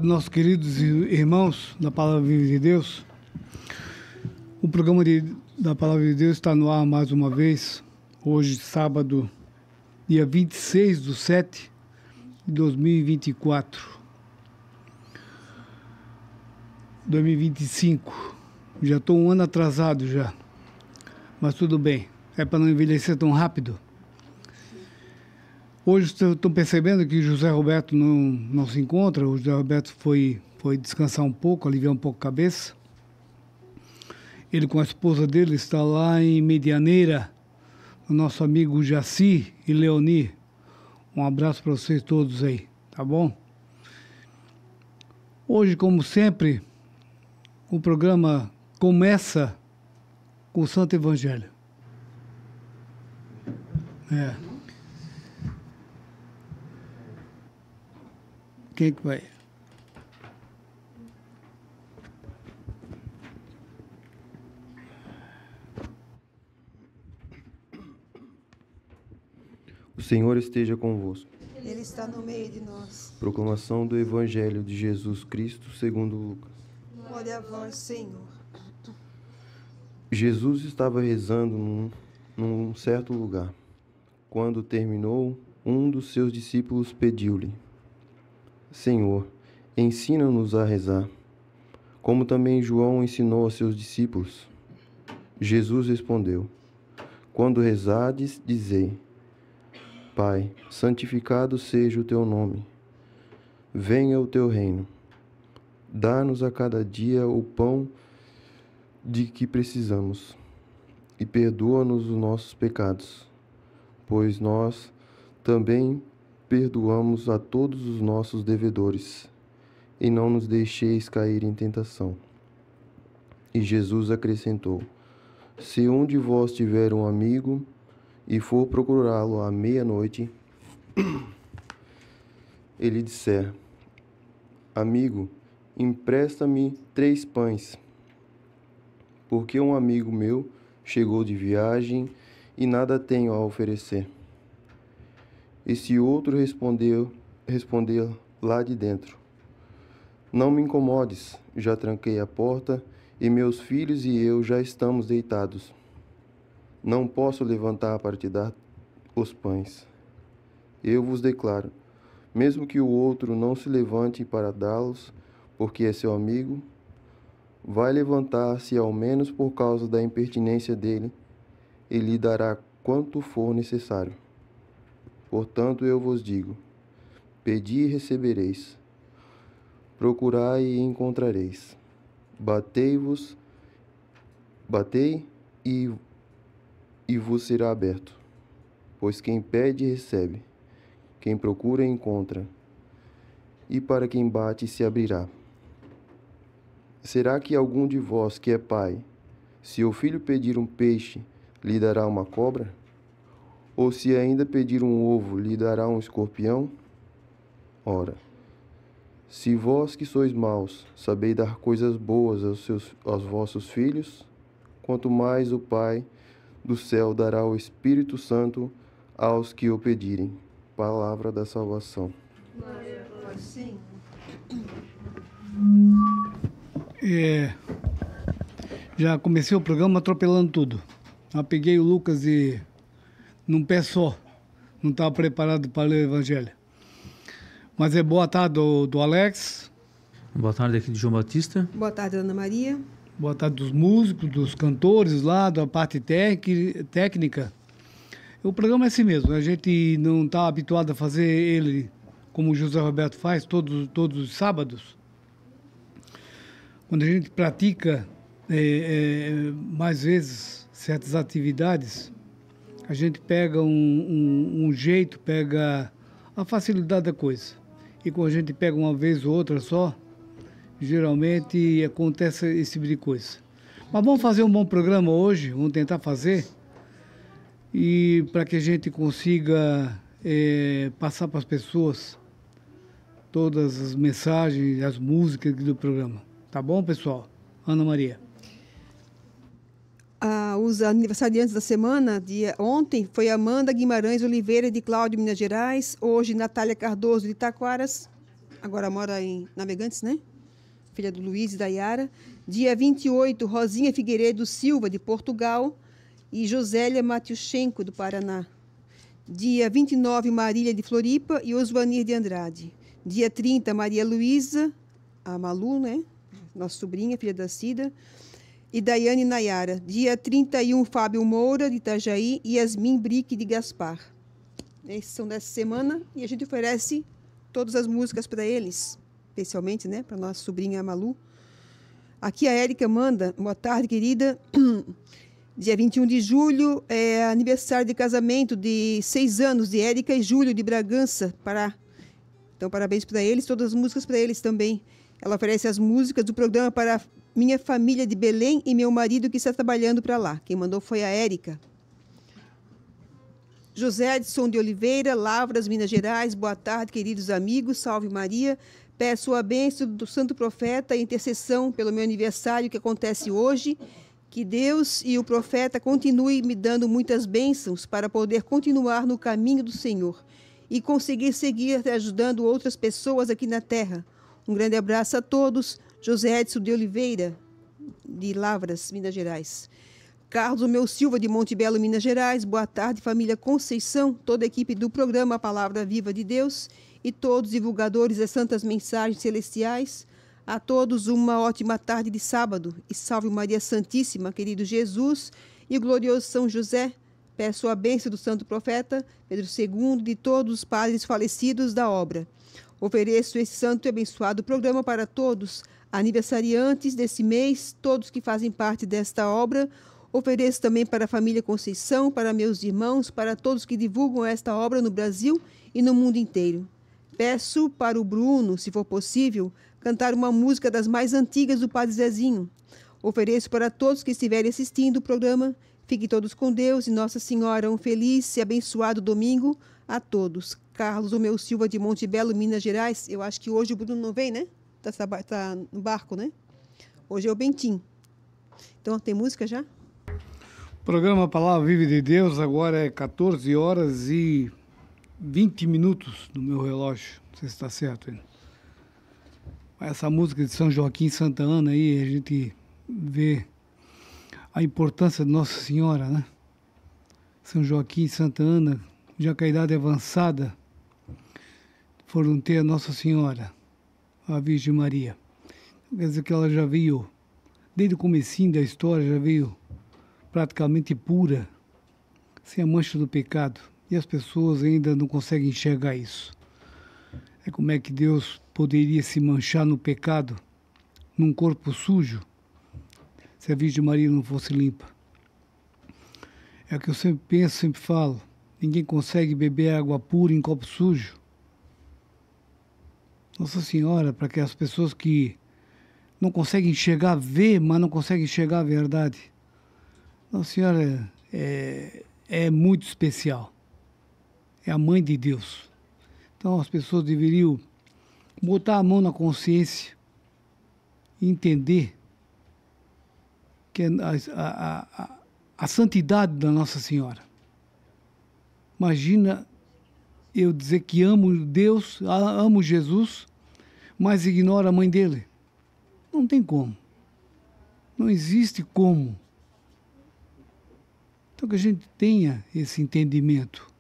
obrigado, nossos queridos irmãos da Palavra Viva de Deus. O programa da Palavra de Deus está no ar mais uma vez, hoje, sábado, dia 26/7/2024. 2025. Já estou um ano atrasado já, mas tudo bem, é para não envelhecer tão rápido. Hoje estou percebendo que José Roberto não se encontra. O José Roberto foi descansar um pouco, aliviar um pouco a cabeça. Ele com a esposa dele está lá em Medianeira, o nosso amigo Jaci e Leoni. Um abraço para vocês todos aí, tá bom? Hoje, como sempre, o programa começa com o Santo Evangelho. Quem que vai? O Senhor esteja convosco. Ele está no meio de nós. Proclamação do Evangelho de Jesus Cristo segundo Lucas. Glória a vós, Senhor. Jesus estava rezando num certo lugar. Quando terminou, um dos seus discípulos pediu-lhe: Senhor, ensina-nos a rezar, como também João ensinou a seus discípulos. Jesus respondeu: Quando rezardes, dizei: Pai, santificado seja o teu nome. Venha o teu reino. Dá-nos a cada dia o pão de que precisamos, e perdoa-nos os nossos pecados, pois nós também perdoamos a todos os nossos devedores, e não nos deixeis cair em tentação. E Jesus acrescentou: Se um de vós tiver um amigo e for procurá-lo à meia-noite, ele disser: Amigo, empresta-me 3 pães, porque um amigo meu chegou de viagem e nada tenho a oferecer. E se outro responder lá de dentro: Não me incomodes, já tranquei a porta e meus filhos e eu já estamos deitados. Não posso levantar para te dar os pães. Eu vos declaro, mesmo que o outro não se levante para dá-los, porque é seu amigo, vai levantar-se ao menos por causa da impertinência dele, e lhe dará quanto for necessário. Portanto, eu vos digo: pedi e recebereis, procurai e encontrareis, batei e vos será aberto. Pois quem pede, recebe, quem procura, encontra, e para quem bate, se abrirá. Será que algum de vós que é pai, se o filho pedir um peixe, lhe dará uma cobra? Ou se ainda pedir um ovo, lhe dará um escorpião? Ora, se vós que sois maus, sabeis dar coisas boas aos vossos filhos, quanto mais o Pai do céu dará o Espírito Santo aos que o pedirem. Palavra da salvação. Glória a vós, Senhor. Já comecei o programa atropelando tudo. Eu peguei o Lucas num pé só. Não estava preparado para ler o Evangelho. Mas boa tarde do Alex. Boa tarde aqui de João Batista. Boa tarde, Ana Maria. Boa tarde dos músicos, dos cantores lá, da parte técnica. O programa é assim mesmo. A gente não está habituado a fazer ele como o José Roberto faz todos os sábados. Quando a gente pratica mais vezes certas atividades, a gente pega um jeito, pega a facilidade da coisa. E quando a gente pega uma vez ou outra só, geralmente acontece esse tipo de coisa. Mas vamos fazer um bom programa hoje, vamos tentar fazer, e para que a gente consiga passar para as pessoas todas as mensagens, as músicas do programa. Tá bom, pessoal? Ana Maria. Os aniversariantes da semana, ontem, foi Amanda Guimarães Oliveira, de Cláudio, Minas Gerais. Hoje, Natália Cardoso, de Taquaras. agora mora em Navegantes, né? Filha do Luiz e da Yara. Dia 28, Rosinha Figueiredo Silva, de Portugal. E Josélia Matiuschenko, do Paraná. Dia 29, Marília de Floripa e Osvanir de Andrade. Dia 30, Maria Luísa, a Malu, né? Nossa sobrinha, filha da Cida. E Daiane Nayara. Dia 31, Fábio Moura, de Itajaí, e Yasmin Brique, de Gaspar. Esses são dessa semana e a gente oferece todas as músicas para eles, especialmente, né, para nossa sobrinha Malu. Aqui a Érica manda, boa tarde, querida. Dia 21 de julho é aniversário de casamento de 6 anos de Érica e Júlio, de Bragança, Pará. Então, parabéns para eles, todas as músicas para eles também. Ela oferece as músicas do programa para minha família de Belém e meu marido que está trabalhando para lá. Quem mandou foi a Érica. José Edson de Oliveira, Lavras, Minas Gerais. Boa tarde, queridos amigos. Salve Maria. Peço a bênção do Santo Profeta e intercessão pelo meu aniversário que acontece hoje. Que Deus e o Profeta continuem me dando muitas bênçãos para poder continuar no caminho do Senhor e conseguir seguir ajudando outras pessoas aqui na terra. Um grande abraço a todos. José Edson de Oliveira, de Lavras, Minas Gerais. Carlos Meu Silva, de Monte Belo, Minas Gerais. Boa tarde, família Conceição, toda a equipe do programa Palavra Viva de Deus e todos os divulgadores das santas mensagens celestiais. A todos uma ótima tarde de sábado e salve Maria Santíssima, querido Jesus e o glorioso São José. Peço a bênção do Santo Profeta Pedro II de todos os padres falecidos da obra. Ofereço esse santo e abençoado programa para todos, aniversariantes desse mês, todos que fazem parte desta obra. Ofereço também para a família Conceição, para meus irmãos, para todos que divulgam esta obra no Brasil e no mundo inteiro. Peço para o Bruno, se for possível, cantar uma música das mais antigas do Padre Zezinho. Ofereço para todos que estiverem assistindo o programa. Fiquem todos com Deus e Nossa Senhora. Um feliz e abençoado domingo a todos. Carlos Meu Silva, de Monte Belo, Minas Gerais. Eu acho que hoje o Bruno não vem, né? Tá no barco, né? Hoje é o Bentim. Então, tem música já? Programa Palavra Viva de Deus, agora é 14 horas e 20 minutos no meu relógio. Não sei se está certo ainda. Essa música de São Joaquim e Santa Ana aí, a gente vê a importância de Nossa Senhora, né? São Joaquim e Santa Ana, já com a idade avançada, foram ter a Nossa Senhora, a Virgem Maria. Quer dizer que ela já veio, desde o comecinho da história, já veio praticamente pura, sem a mancha do pecado. E as pessoas ainda não conseguem enxergar isso. É como é que Deus poderia se manchar no pecado, num corpo sujo, se a Virgem Maria não fosse limpa. É o que eu sempre penso, sempre falo. Ninguém consegue beber água pura em copo sujo. Nossa Senhora, para que as pessoas que não conseguem enxergar, ver, mas não conseguem enxergar a verdade. Nossa Senhora é muito especial. É a mãe de Deus. Então as pessoas deveriam botar a mão na consciência e entender que a santidade da Nossa Senhora. Imagina eu dizer que amo Deus, amo Jesus, mas ignoro a mãe dele. Não tem como. Não existe como. Então que a gente tenha esse entendimento.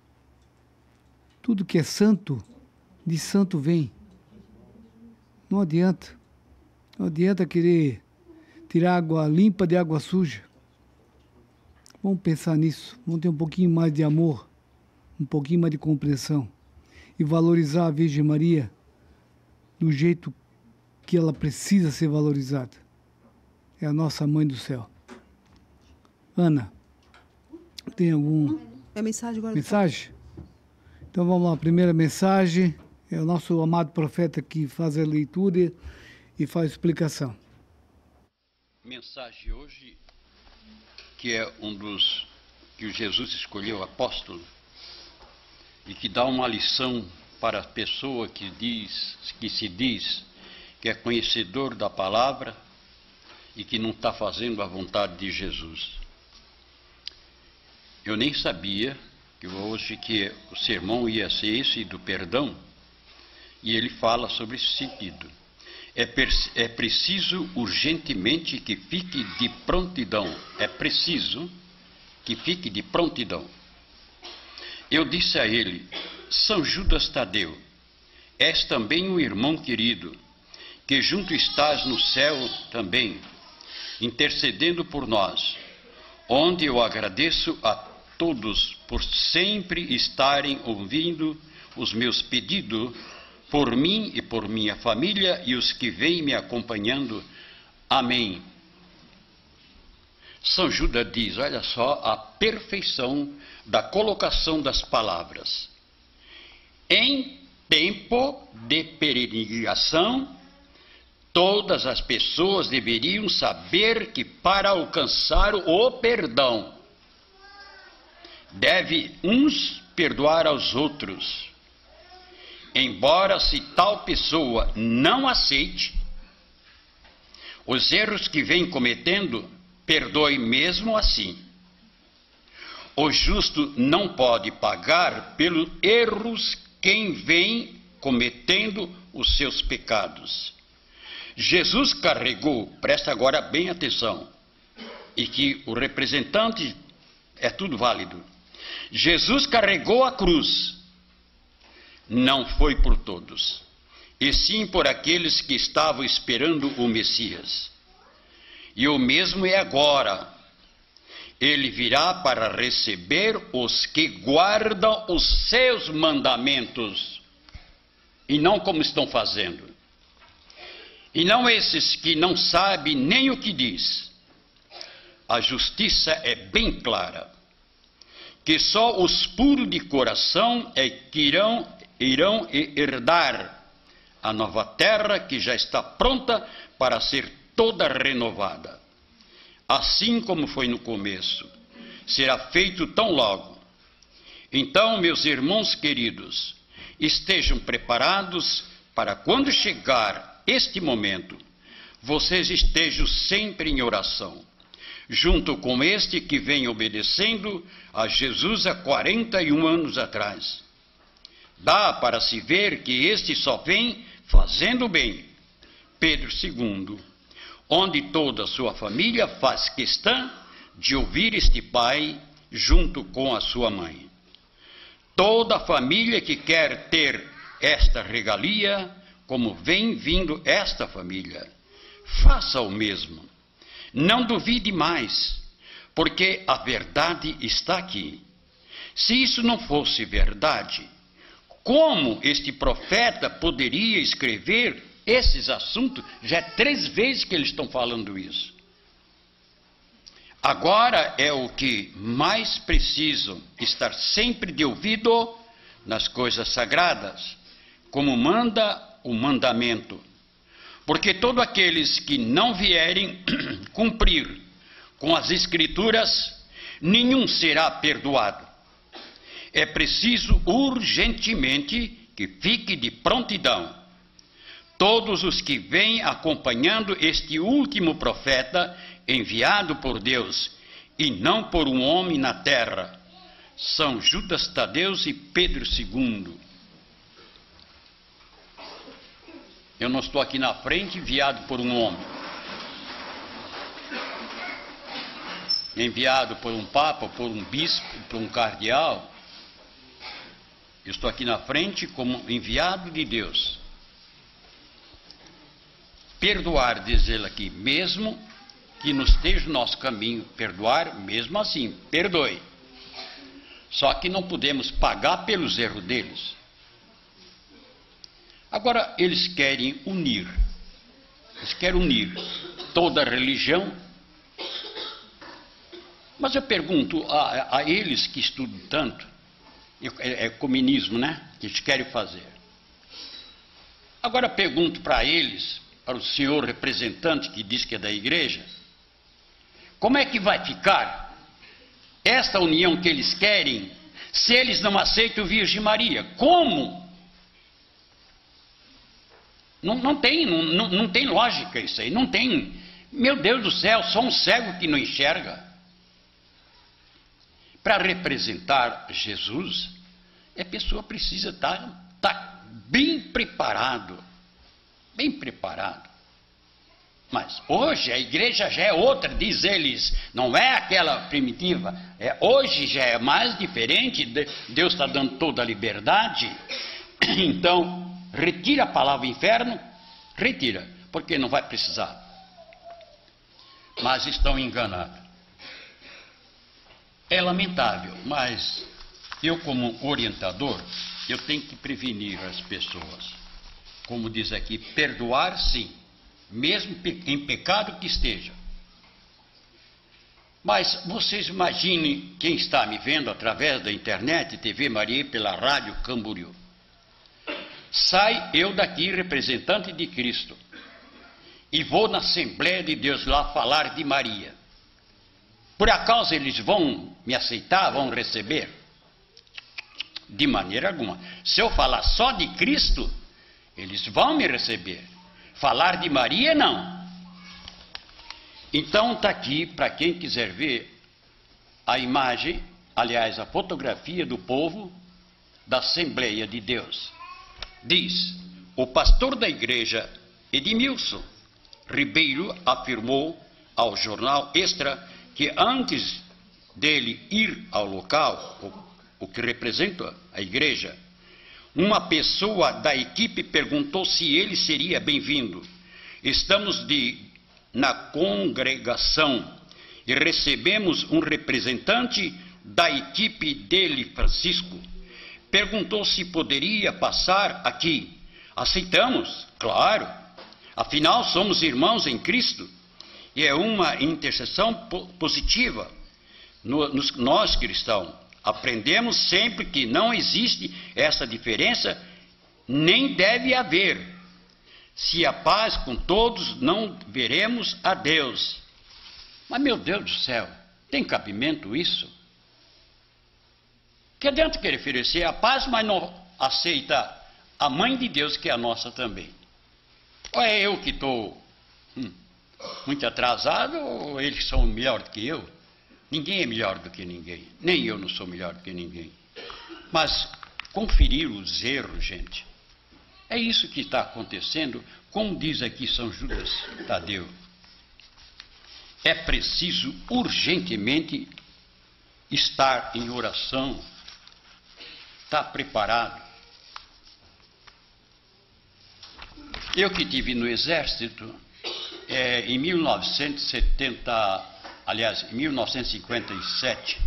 Tudo que é santo, de santo vem. Não adianta. Não adianta querer tirar água limpa de água suja. Vamos pensar nisso. Vamos ter um pouquinho mais de amor, um pouquinho mais de compreensão e valorizar a Virgem Maria do jeito que ela precisa ser valorizada. É a nossa Mãe do Céu. Ana, tem algum... É mensagem agora. Mensagem? Então vamos lá, a primeira mensagem é o nosso amado profeta que faz a leitura e faz a explicação. Mensagem hoje, que é um dos que Jesus escolheu apóstolo e que dá uma lição para a pessoa que se diz que é conhecedor da palavra e que não está fazendo a vontade de Jesus. Eu nem sabia que hoje que o sermão ia ser esse do perdão, E ele fala sobre esse sentido. É preciso urgentemente que fique de prontidão. É preciso que fique de prontidão. Eu disse a ele: São Judas Tadeu, és também um irmão querido, que junto estás no céu também, intercedendo por nós, onde eu agradeço a todos por sempre estarem ouvindo os meus pedidos por mim e por minha família e os que vêm me acompanhando. Amém. São Judas diz, olha só, a perfeição da colocação das palavras. Em tempo de peregrinação, todas as pessoas deveriam saber que para alcançar o perdão, deve uns perdoar aos outros. Embora se tal pessoa não aceite os erros que vem cometendo, perdoe mesmo assim. O justo não pode pagar pelos erros quem vem cometendo os seus pecados. Jesus carregou, presta agora bem atenção, e que o representante é tudo válido. Jesus carregou a cruz, não foi por todos, e sim por aqueles que estavam esperando o Messias. E o mesmo é agora. Ele virá para receber os que guardam os seus mandamentos, e não como estão fazendo. E não esses que não sabem nem o que diz. A justiça é bem clara, que só os puros de coração é que irão herdar a nova terra que já está pronta para ser toda renovada. Assim como foi no começo, será feito tão logo. Então, meus irmãos queridos, estejam preparados para quando chegar este momento, vocês estejam sempre em oração, junto com este que vem obedecendo a Jesus há 41 anos atrás. Dá para se ver que este só vem fazendo bem. Pedro II, onde toda a sua família faz questão de ouvir este pai junto com a sua mãe. Toda a família que quer ter esta regalia, como vem vindo esta família, faça o mesmo. Não duvide mais, porque a verdade está aqui. Se isso não fosse verdade, como este profeta poderia escrever esses assuntos? Já é 3 vezes que eles estão falando isso. Agora é o que mais precisam, estar sempre de ouvido nas coisas sagradas, como manda o mandamento. Porque todos aqueles que não vierem cumprir com as Escrituras, nenhum será perdoado. É preciso urgentemente que fique de prontidão. Todos os que vêm acompanhando este último profeta, enviado por Deus, e não por um homem na terra, São Judas Tadeu e Pedro II. Eu não estou aqui na frente enviado por um homem, enviado por um papa, por um bispo, por um cardeal. Eu estou aqui na frente como enviado de Deus. Perdoar, diz ele aqui, mesmo que não esteja no nosso caminho, perdoar, mesmo assim, perdoe. Só que não podemos pagar pelos erros deles. Agora, eles querem unir toda a religião. Mas eu pergunto a eles que estudam tanto, é comunismo, né, que eles querem fazer. Agora pergunto para eles, para o senhor representante que diz que é da igreja, como é que vai ficar esta união que eles querem se eles não aceitam Virgem Maria? Como? Não tem lógica isso aí, não tem. Meu Deus do céu, só um cego que não enxerga. Para representar Jesus, a pessoa precisa estar bem preparado. Bem preparado. Mas hoje a igreja já é outra, diz eles, não é aquela primitiva, hoje já é mais diferente, Deus está dando toda a liberdade. Então, retira a palavra inferno, retira, porque não vai precisar. Mas estão enganados. É lamentável, mas eu como orientador, eu tenho que prevenir as pessoas. Como diz aqui, perdoar sim. Mesmo em pecado que esteja. Mas vocês imaginem quem está me vendo através da internet, TV Maria, pela rádio Camboriú. Sai eu daqui, representante de Cristo, e vou na Assembleia de Deus lá falar de Maria. Por acaso eles vão me aceitar, vão receber? De maneira alguma. Se eu falar só de Cristo, eles vão me receber. Falar de Maria, não. Então está aqui, para quem quiser ver, a imagem, aliás, a fotografia do povo da Assembleia de Deus. Diz, o pastor da igreja, Edmilson Ribeiro, afirmou ao jornal Extra que antes dele ir ao local, o que representa a igreja, uma pessoa da equipe perguntou se ele seria bem-vindo. Estamos na congregação e recebemos um representante da equipe dele, Francisco. Perguntou se poderia passar aqui. Aceitamos, claro. Afinal, somos irmãos em Cristo e é uma intercessão positiva. Nós cristãos aprendemos sempre que não existe essa diferença, nem deve haver. Se há paz com todos, não veremos a Deus. Mas, meu Deus do céu, tem cabimento isso? Que adianta querer oferecer a paz, mas não aceita a mãe de Deus, que é a nossa também? Ou é eu que estou muito atrasado, ou eles são melhor do que eu? Ninguém é melhor do que ninguém, nem eu não sou melhor do que ninguém. Mas conferir os erros, gente, é isso que está acontecendo, como diz aqui São Judas Tadeu. É preciso urgentemente estar em oração, estar preparado. Eu que estive no Exército, em 1970... Aliás, em 1957,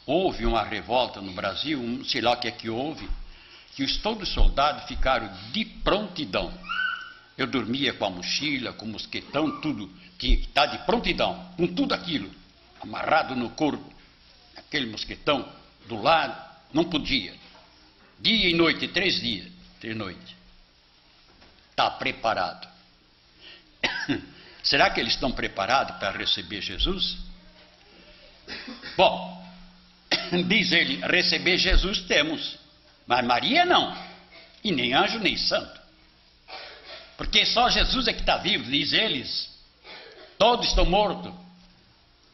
houve uma revolta no Brasil, sei lá o que é que houve, que todos os soldados ficaram de prontidão. Eu dormia com a mochila, com o mosquetão, tudo, tinha que estar de prontidão, com tudo aquilo, amarrado no corpo, aquele mosquetão do lado, não podia. Dia e noite, 3 dias, 3 noites. Está preparado. Será que eles estão preparados para receber Jesus? Bom, diz ele, receber Jesus temos, mas Maria não, e nem anjo nem santo. Porque só Jesus é que está vivo, diz eles, todos estão mortos.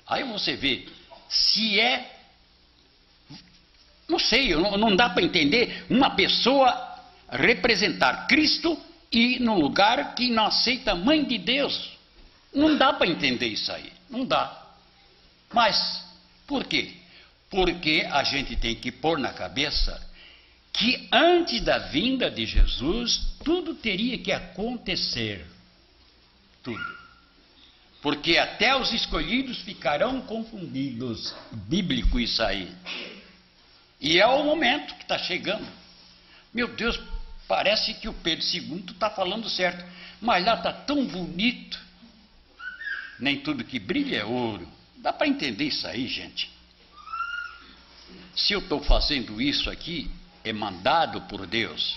Aí você vê, se é, não sei, não dá para entender uma pessoa representar Cristo e num lugar que não aceita a mãe de Deus. Não dá para entender isso aí, não dá. Mas, por quê? Porque a gente tem que pôr na cabeça que antes da vinda de Jesus, tudo teria que acontecer. Tudo. Porque até os escolhidos ficarão confundidos. Bíblico isso aí. E é o momento que está chegando. Meu Deus, parece que o Pedro II está falando certo. Mas lá está tão bonito. Nem tudo que brilha é ouro. Dá para entender isso aí, gente? Se eu estou fazendo isso aqui, é mandado por Deus.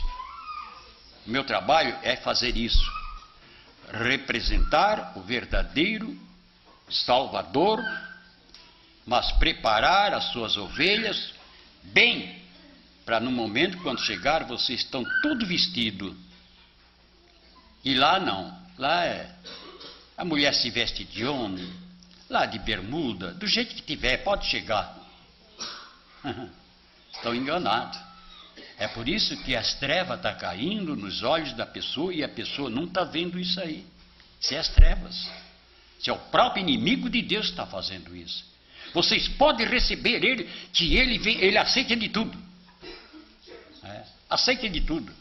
O meu trabalho é fazer isso. Representar o verdadeiro Salvador, mas preparar as suas ovelhas bem, para no momento quando chegar, vocês estão tudo vestido. E lá não. Lá é... A mulher se veste de homem, lá de bermuda, do jeito que tiver, pode chegar. Estão enganados. É por isso que as trevas estão caindo nos olhos da pessoa e a pessoa não está vendo isso aí. Isso é as trevas. Isso é o próprio inimigo de Deus que está fazendo isso. Vocês podem receber ele, que ele aceita de tudo. Aceita de tudo.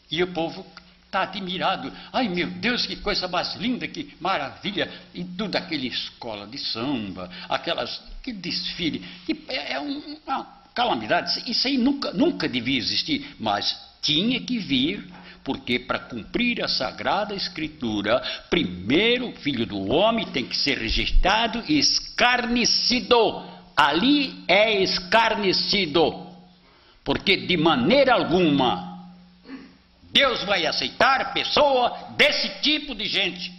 E o povo está admirado. Ai, meu Deus, que coisa mais linda, que maravilha. E tudo aquela escola de samba, que desfile. Que é uma calamidade. Isso aí nunca devia existir. Mas tinha que vir, porque para cumprir a Sagrada Escritura, primeiro o Filho do Homem tem que ser rejeitado e escarnecido. Ali é escarnecido. Porque de maneira alguma Deus vai aceitar pessoa desse tipo de gente.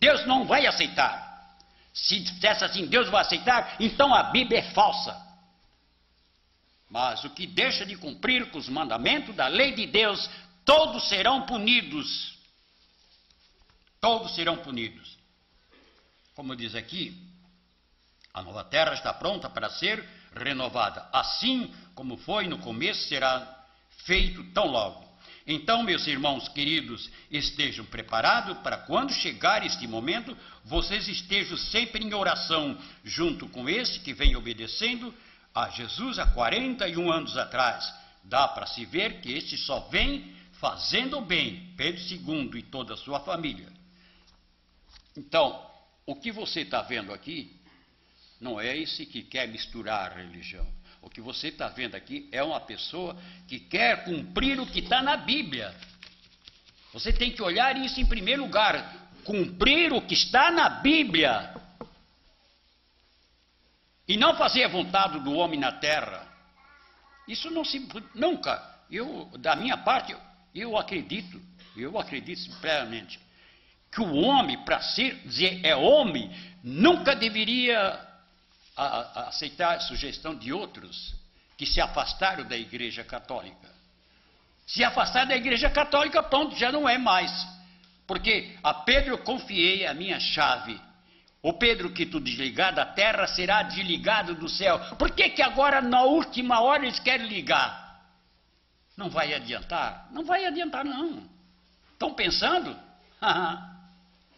Deus não vai aceitar. Se dissesse assim, Deus vai aceitar, então a Bíblia é falsa. Mas o que deixa de cumprir com os mandamentos da lei de Deus, todos serão punidos. Todos serão punidos. Como diz aqui, a nova terra está pronta para ser renovada. Assim como foi no começo, será feito tão logo. Então, meus irmãos queridos, estejam preparados para quando chegar este momento, vocês estejam sempre em oração, junto com esse que vem obedecendo a Jesus há 41 anos atrás. Dá para se ver que este só vem fazendo o bem, Pedro II e toda a sua família. Então, o que você está vendo aqui não é esse que quer misturar a religião. O que você está vendo aqui é uma pessoa que quer cumprir o que está na Bíblia. Você tem que olhar isso em primeiro lugar. Cumprir o que está na Bíblia. E não fazer a vontade do homem na terra. Isso não se... Nunca. Da minha parte, eu acredito plenamente, que o homem, para dizer é homem, nunca deveria aceitar a sugestão de outros que se afastaram da Igreja Católica. Se afastar da Igreja Católica, pronto, já não é mais. Porque a Pedro eu confiei a minha chave. O Pedro que tu desligar da terra será desligado do céu. Por que agora, na última hora, eles querem ligar? Não vai adiantar? Não vai adiantar, não. Estão pensando?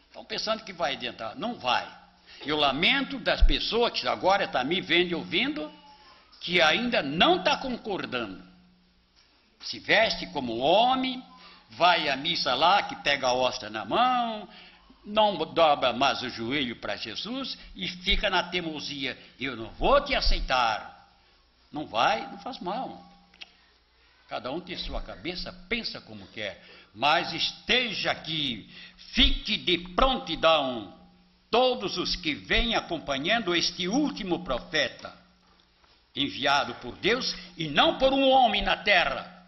Estão pensando que vai adiantar. Não vai. Eu lamento das pessoas que agora estão me vendo e ouvindo, que ainda não está concordando. Se veste como homem, vai à missa lá, que pega a hóstia na mão, não dobra mais o joelho para Jesus e fica na teimosia. Eu não vou te aceitar. Não vai, não faz mal. Cada um tem sua cabeça, pensa como quer. Mas esteja aqui, fique de prontidão. Todos os que vêm acompanhando este último profeta, enviado por Deus e não por um homem na terra.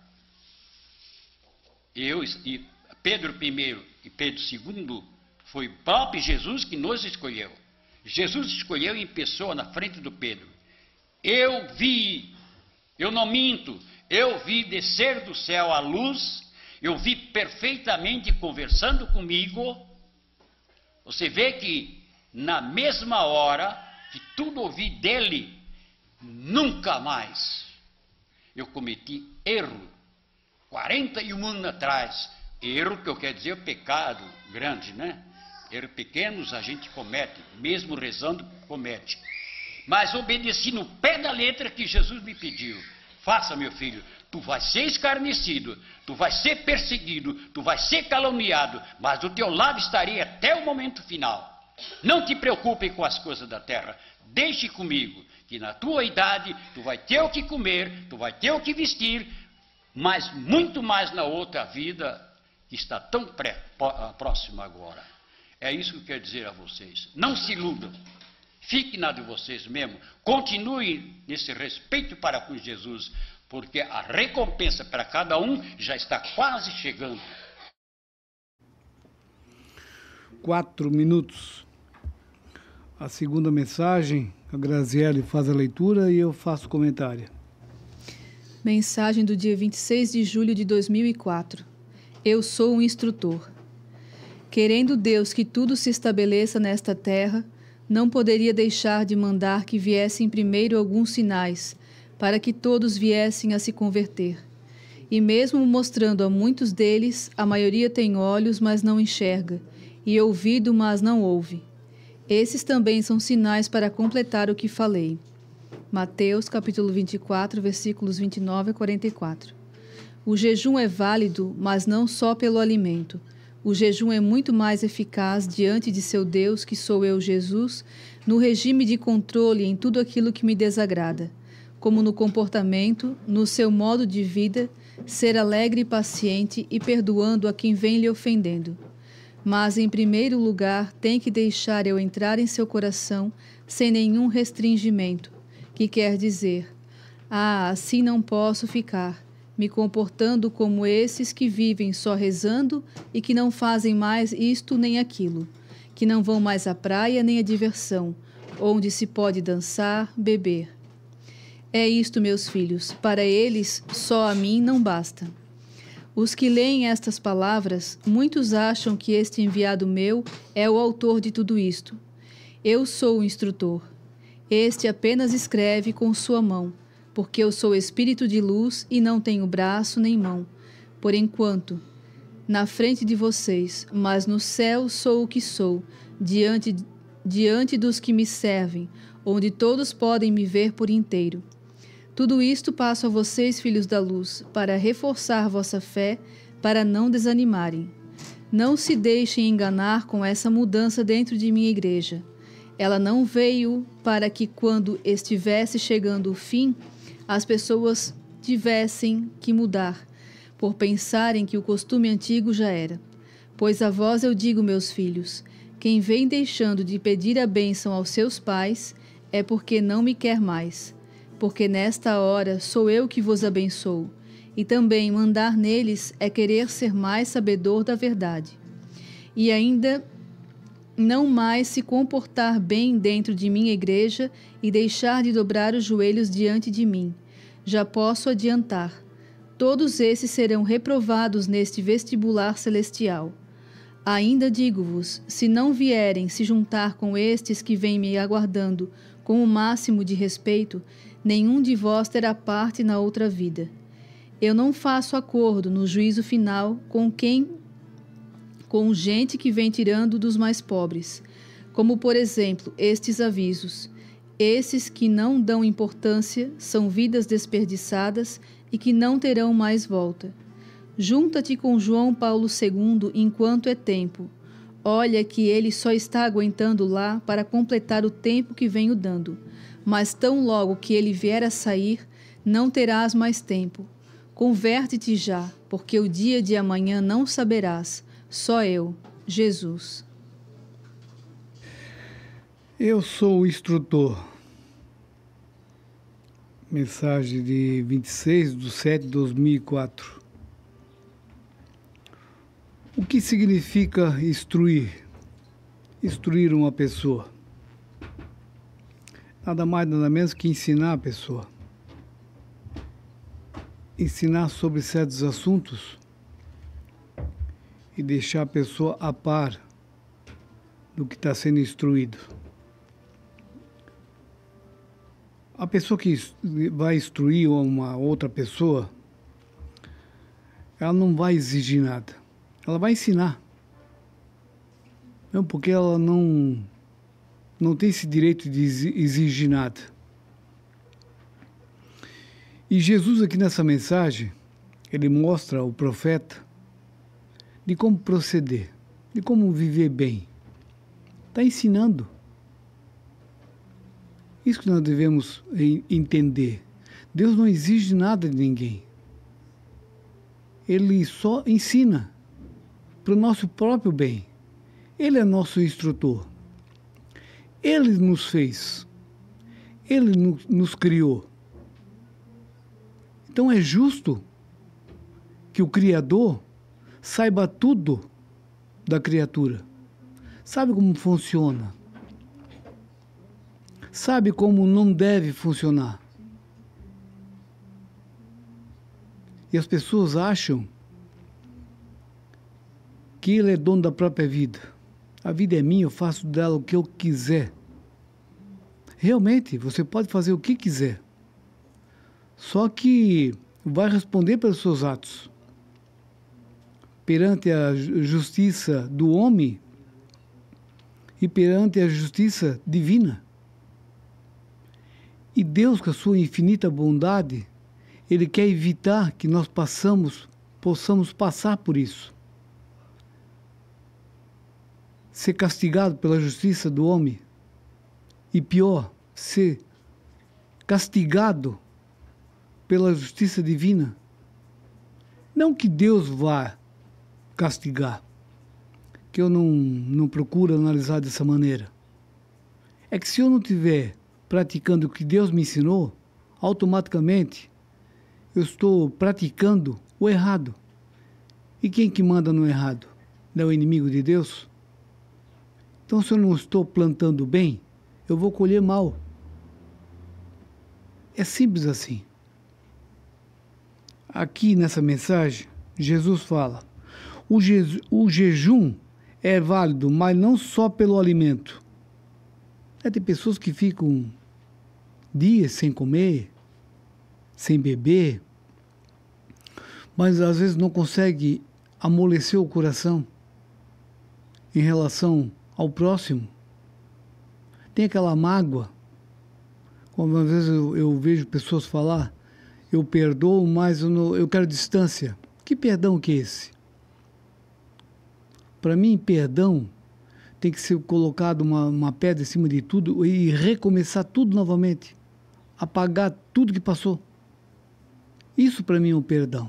Pedro I e Pedro II, foi o próprio Jesus que nos escolheu. Jesus escolheu em pessoa na frente do Pedro. Eu não minto, eu vi descer do céu a luz, eu vi perfeitamente conversando comigo. Você vê que na mesma hora que tudo ouvi dele, nunca mais eu cometi erro. 41 anos atrás, erro que eu quero dizer pecado grande, né? Erros pequenos a gente comete, mesmo rezando comete. Mas obedeci no pé da letra que Jesus me pediu. Faça, meu filho, tu vai ser escarnecido, tu vai ser perseguido, tu vai ser caluniado, mas do teu lado estarei até o momento final. Não te preocupe com as coisas da terra, deixe comigo, que na tua idade tu vai ter o que comer, tu vai ter o que vestir, mas muito mais na outra vida que está tão próxima agora. É isso que eu quero dizer a vocês. Não se iludam. Fique na de vocês mesmo. Continue nesse respeito para com Jesus, porque a recompensa para cada um já está quase chegando. 4 minutos. A segunda mensagem, a Graziele faz a leitura e eu faço o comentário. Mensagem do dia 26 de julho de 2004. Eu sou um instrutor. Querendo Deus que tudo se estabeleça nesta terra, não poderia deixar de mandar que viessem primeiro alguns sinais, para que todos viessem a se converter. E mesmo mostrando a muitos deles, a maioria tem olhos, mas não enxerga, e ouvido, mas não ouve. Esses também são sinais para completar o que falei. Mateus, capítulo 24, versículos 29 a 44. O jejum é válido, mas não só pelo alimento. O jejum é muito mais eficaz diante de seu Deus, que sou eu, Jesus, no regime de controle em tudo aquilo que me desagrada, como no comportamento, no seu modo de vida, ser alegre e paciente e perdoando a quem vem lhe ofendendo. Mas, em primeiro lugar, tem que deixar eu entrar em seu coração sem nenhum restringimento, que quer dizer, assim não posso ficar, me comportando como esses que vivem só rezando e que não fazem mais isto nem aquilo, que não vão mais à praia nem à diversão, onde se pode dançar, beber. É isto, meus filhos, para eles só a mim não basta. Os que leem estas palavras, muitos acham que este enviado meu é o autor de tudo isto. Eu sou o instrutor. Este apenas escreve com sua mão, porque eu sou espírito de luz e não tenho braço nem mão, por enquanto, na frente de vocês, mas no céu sou o que sou, diante dos que me servem, onde todos podem me ver por inteiro. Tudo isto passo a vocês, filhos da luz, para reforçar vossa fé, para não desanimarem. Não se deixem enganar com essa mudança dentro de minha igreja. Ela não veio para que, quando estivesse chegando o fim, as pessoas tivessem que mudar, por pensarem que o costume antigo já era. Pois a vós eu digo, meus filhos, quem vem deixando de pedir a bênção aos seus pais é porque não me quer mais. Porque nesta hora sou eu que vos abençoo, e também mandar neles é querer ser mais sabedor da verdade. E ainda não mais se comportar bem dentro de minha igreja e deixar de dobrar os joelhos diante de mim. Já posso adiantar. Todos esses serão reprovados neste vestibular celestial. Ainda digo-vos, se não vierem se juntar com estes que vêm me aguardando com o máximo de respeito, nenhum de vós terá parte na outra vida. Eu não faço acordo no juízo final com gente que vem tirando dos mais pobres, como, por exemplo, estes avisos. Esses que não dão importância são vidas desperdiçadas e que não terão mais volta. Junta-te com João Paulo II enquanto é tempo. Olha que ele só está aguentando lá para completar o tempo que venho dando. Mas tão logo que ele vier a sair, não terás mais tempo. Converte-te já, porque o dia de amanhã não saberás. Só eu, Jesus. Eu sou o instrutor. Mensagem de 26/7/2004. O que significa instruir? Instruir uma pessoa. Nada mais, nada menos que ensinar a pessoa. Ensinar sobre certos assuntos e deixar a pessoa a par do que está sendo instruído. A pessoa que vai instruir uma outra pessoa, ela não vai exigir nada. Ela vai ensinar. Não, porque ela não tem esse direito de exigir nada. E Jesus aqui nessa mensagem, ele mostra ao profeta de como proceder, de como viver bem. Está ensinando. Isso que nós devemos entender. Deus não exige nada de ninguém. Ele só ensina para o nosso próprio bem. Ele é nosso instrutor. Ele nos fez. Ele nos criou. Então é justo que o Criador saiba tudo da criatura. Sabe como funciona. Sabe como não deve funcionar. E as pessoas acham que ele é dono da própria vida. A vida é minha, eu faço dela o que eu quiser. Realmente, você pode fazer o que quiser. Só que vai responder pelos seus atos. Perante a justiça do homem e perante a justiça divina. E Deus, com a sua infinita bondade, Ele quer evitar que nós possamos passar por isso. Ser castigado pela justiça do homem. E pior, ser castigado pela justiça divina. Não que Deus vá castigar, que eu não procuro analisar dessa maneira. É que se eu não estiver praticando o que Deus me ensinou, automaticamente eu estou praticando o errado. E quem que manda no errado? Não é o inimigo de Deus? Então, se eu não estou plantando bem, eu vou colher mal. É simples assim. Aqui nessa mensagem, Jesus fala, o jejum é válido, mas não só pelo alimento. Tem pessoas que ficam dias sem comer, sem beber, mas às vezes não consegue amolecer o coração em relação ao próximo. Tem aquela mágoa. Como às vezes eu vejo pessoas falar, eu perdoo, mas eu quero distância. Que perdão que é esse? Para mim, perdão tem que ser colocado uma pedra em cima de tudo e recomeçar tudo novamente. Apagar tudo que passou. Isso para mim é um perdão.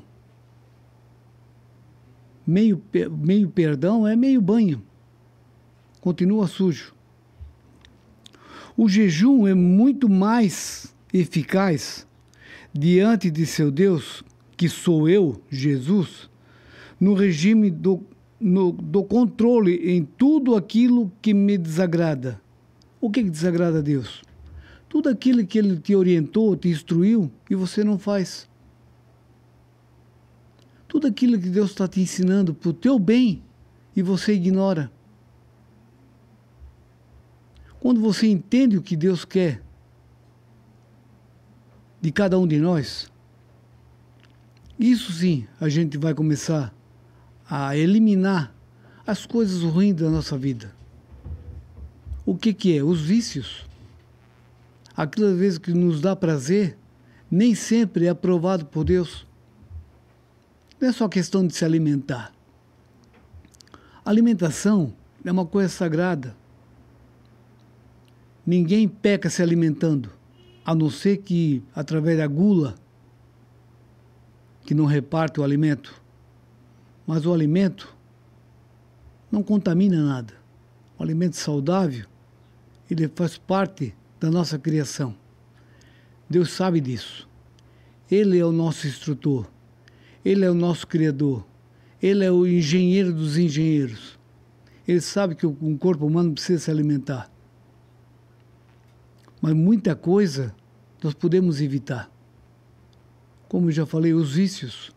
Meio perdão é meio banho. Continua sujo. O jejum é muito mais eficaz diante de seu Deus, que sou eu, Jesus, no regime do controle em tudo aquilo que me desagrada. O que desagrada a Deus? Tudo aquilo que Ele te orientou, te instruiu e você não faz. Tudo aquilo que Deus está te ensinando para o teu bem e você ignora. Quando você entende o que Deus quer de cada um de nós, isso sim, a gente vai começar a eliminar as coisas ruins da nossa vida. O que é? Os vícios. Aquilo às vezes que nos dá prazer, nem sempre é aprovado por Deus. Não é só questão de se alimentar. A alimentação é uma coisa sagrada. Ninguém peca se alimentando, a não ser que através da gula, que não reparte o alimento. Mas o alimento não contamina nada. O alimento saudável, ele faz parte da nossa criação. Deus sabe disso. Ele é o nosso instrutor. Ele é o nosso criador. Ele é o engenheiro dos engenheiros. Ele sabe que um corpo humano precisa se alimentar. Mas muita coisa nós podemos evitar. Como eu já falei, os vícios.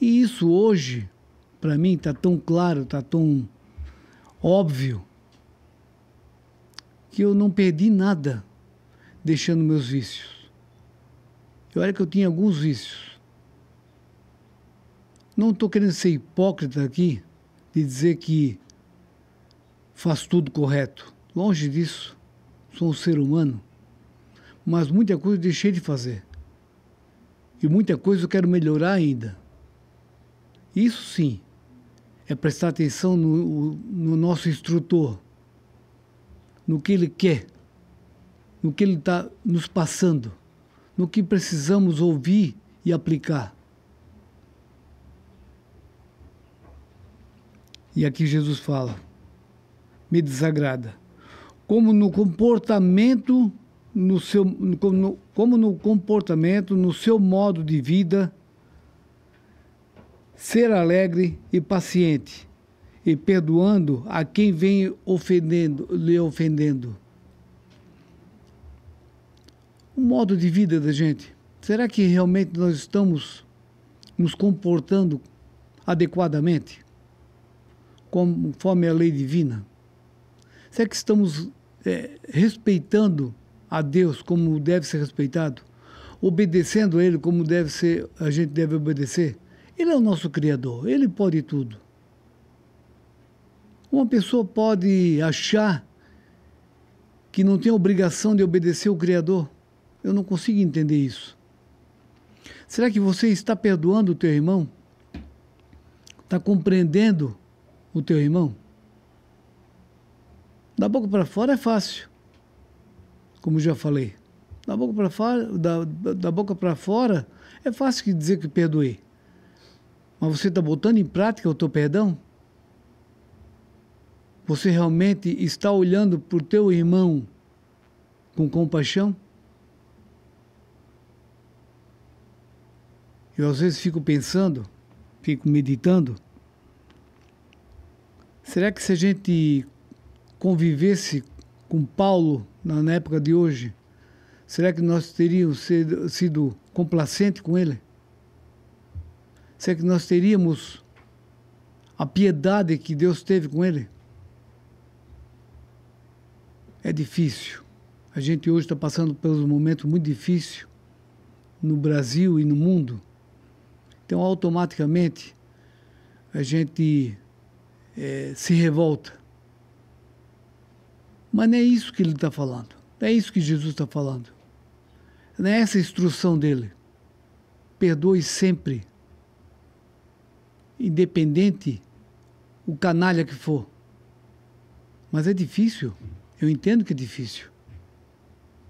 E isso hoje, para mim, está tão claro, está tão óbvio, que eu não perdi nada deixando meus vícios. Olha que eu tinha alguns vícios. Não estou querendo ser hipócrita aqui, de dizer que faço tudo correto. Longe disso, sou um ser humano, mas muita coisa eu deixei de fazer. E muita coisa eu quero melhorar ainda. Isso sim, é prestar atenção no nosso instrutor, no que ele quer, no que ele está nos passando, no que precisamos ouvir e aplicar. E aqui Jesus fala, me desagrada. Como no comportamento, no seu modo de vida, ser alegre e paciente, e perdoando a quem vem lhe ofendendo. O modo de vida da gente, será que realmente nós estamos nos comportando adequadamente, conforme a lei divina? Será que estamos respeitando a Deus como deve ser respeitado, obedecendo a Ele como a gente deve obedecer. Ele é o nosso Criador, Ele pode tudo. Uma pessoa pode achar que não tem obrigação de obedecer o Criador. Eu não consigo entender isso. Será que você está perdoando o teu irmão? Está compreendendo o teu irmão? Da boca para fora é fácil, como já falei. Da boca para fora é fácil dizer que perdoei. Mas você está botando em prática o teu perdão? Você realmente está olhando para o teu irmão com compaixão? Eu às vezes fico pensando, fico meditando, será que se a gente convivesse com Paulo na época de hoje, será que nós teríamos sido complacentes com ele? Será que nós teríamos a piedade que Deus teve com ele? É difícil. A gente hoje está passando por um momento muito difícil no Brasil e no mundo. Então, automaticamente, a gente se revolta. Mas não é isso que ele está falando. Não é isso que Jesus está falando. Não é essa a instrução dele. Perdoe sempre. Independente o canalha que for. Mas é difícil. Eu entendo que é difícil.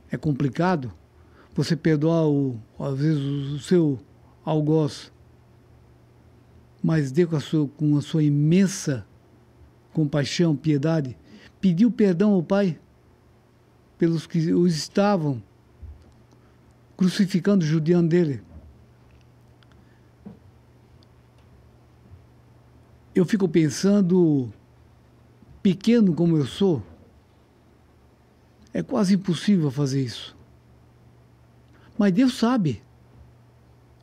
É complicado você perdoar, às vezes, o seu algoz. Mas dê com a sua imensa compaixão, piedade, pediu perdão ao Pai pelos que os estavam crucificando, judiando dele. Eu fico pensando, pequeno como eu sou, é quase impossível fazer isso. Mas Deus sabe.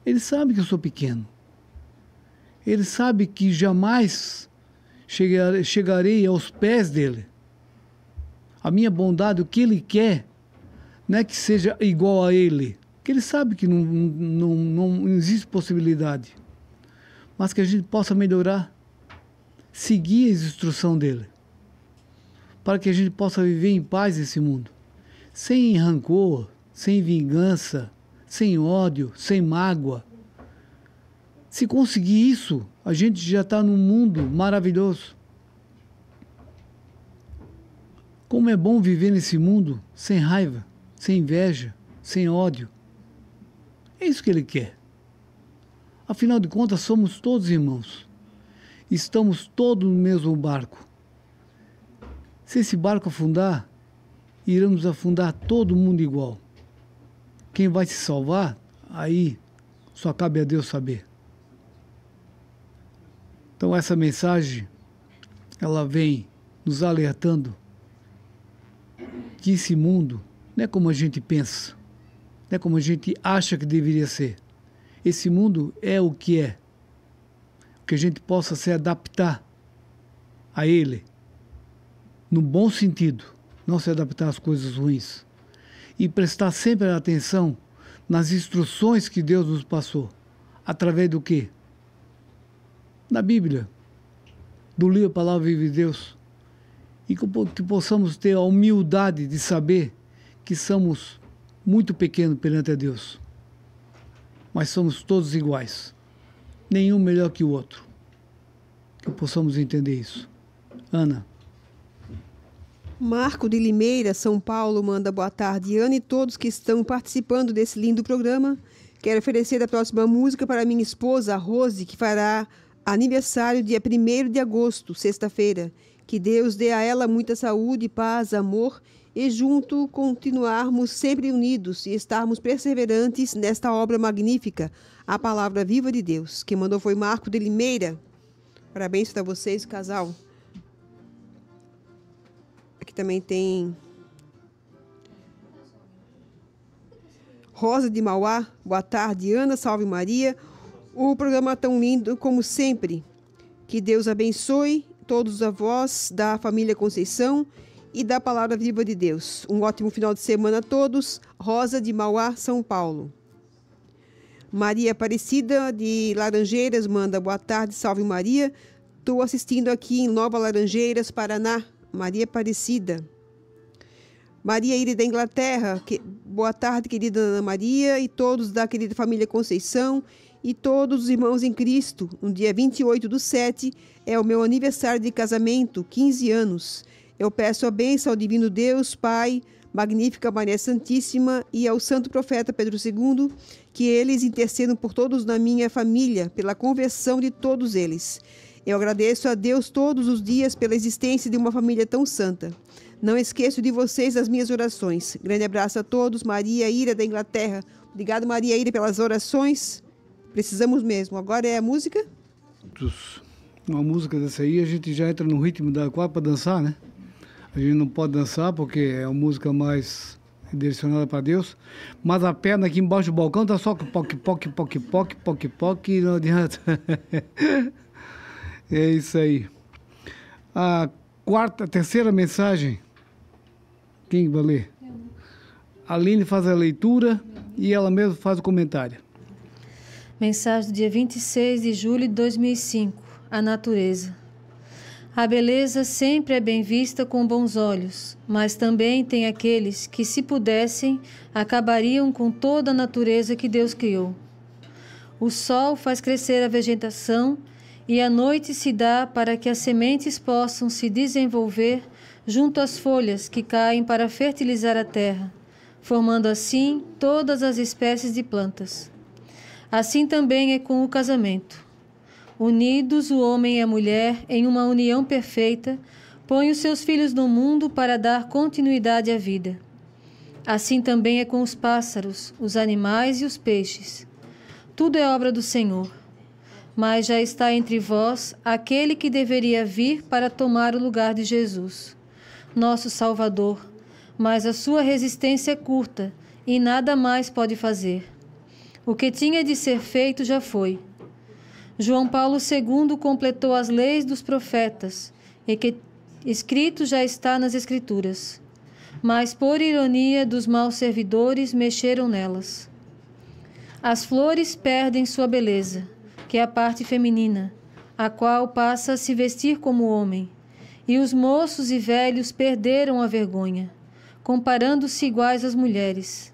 Ele sabe que eu sou pequeno. Ele sabe que jamais chegarei aos pés dele. A minha bondade, o que ele quer, não é que seja igual a ele, que ele sabe que não existe possibilidade, mas que a gente possa melhorar, seguir as instruções dele, para que a gente possa viver em paz nesse mundo, sem rancor, sem vingança, sem ódio, sem mágoa. Se conseguir isso, a gente já está num mundo maravilhoso. Como é bom viver nesse mundo sem raiva, sem inveja, sem ódio. É isso que ele quer. Afinal de contas, somos todos irmãos. Estamos todos no mesmo barco. Se esse barco afundar, iremos afundar todo mundo igual. Quem vai se salvar, aí só cabe a Deus saber. Então essa mensagem, ela vem nos alertando que esse mundo não é como a gente pensa, não é como a gente acha que deveria ser. Esse mundo é o que é. Que a gente possa se adaptar a ele, no bom sentido, não se adaptar às coisas ruins. E prestar sempre atenção nas instruções que Deus nos passou. Através do quê? Da Bíblia, do livro Palavra Viva de Deus. E que possamos ter a humildade de saber que somos muito pequenos perante a Deus. Mas somos todos iguais. Nenhum melhor que o outro. Que possamos entender isso. Ana. Marco de Limeira, São Paulo, manda boa tarde, Ana, e todos que estão participando desse lindo programa. Quero oferecer a próxima música para minha esposa, a Rose, que fará aniversário dia 1º de agosto, sexta-feira. Que Deus dê a ela muita saúde, paz, amor e junto continuarmos sempre unidos e estarmos perseverantes nesta obra magnífica, a Palavra Viva de Deus. Quem mandou foi Marco de Limeira. Parabéns para vocês, casal. Aqui também tem Rosa de Mauá. Boa tarde, Ana. Salve Maria. O programa tão lindo como sempre. Que Deus abençoe todos os avós da família Conceição e da Palavra Viva de Deus. Um ótimo final de semana a todos. Rosa de Mauá, São Paulo. Maria Aparecida de Laranjeiras manda boa tarde, salve Maria. Estou assistindo aqui em Nova Laranjeiras, Paraná. Maria Aparecida. Maria Ire da Inglaterra, boa tarde, querida Ana Maria e todos da querida família Conceição e todos os irmãos em Cristo. No dia 28/7 é o meu aniversário de casamento, 15 anos. Eu peço a bênção ao Divino Deus, Pai, Magnífica Maria Santíssima e ao Santo Profeta Pedro II, que eles intercedam por todos na minha família, pela conversão de todos eles. Eu agradeço a Deus todos os dias pela existência de uma família tão santa. Não esqueço de vocês as minhas orações. Grande abraço a todos. Maria Ira da Inglaterra. Obrigado, Maria Ira, pelas orações. Precisamos mesmo. Agora é a música? Uma música dessa aí, a gente já entra no ritmo da qual para dançar, né? A gente não pode dançar porque é uma música mais direcionada para Deus. Mas a perna aqui embaixo do balcão tá só poc, poc, poc, poc, poc, poc, e não adianta. É isso aí. A terceira mensagem, quem vai ler? A Aline faz a leitura e ela mesma faz o comentário. Mensagem do dia 26 de julho de 2005. A natureza. A beleza sempre é bem vista com bons olhos, mas também tem aqueles que, se pudessem, acabariam com toda a natureza que Deus criou. O sol faz crescer a vegetação e a noite se dá para que as sementes possam se desenvolver junto às folhas que caem para fertilizar a terra, formando assim todas as espécies de plantas. Assim também é com o casamento. Unidos, o homem e a mulher, em uma união perfeita, põem os seus filhos no mundo para dar continuidade à vida. Assim também é com os pássaros, os animais e os peixes. Tudo é obra do Senhor. Mas já está entre vós aquele que deveria vir para tomar o lugar de Jesus, nosso Salvador, mas a sua resistência é curta e nada mais pode fazer. O que tinha de ser feito já foi. João Paulo II completou as leis dos profetas, e que escrito já está nas Escrituras. Mas, por ironia dos maus servidores, mexeram nelas. As flores perdem sua beleza, que é a parte feminina, a qual passa a se vestir como homem, e os moços e velhos perderam a vergonha, comparando-se iguais às mulheres.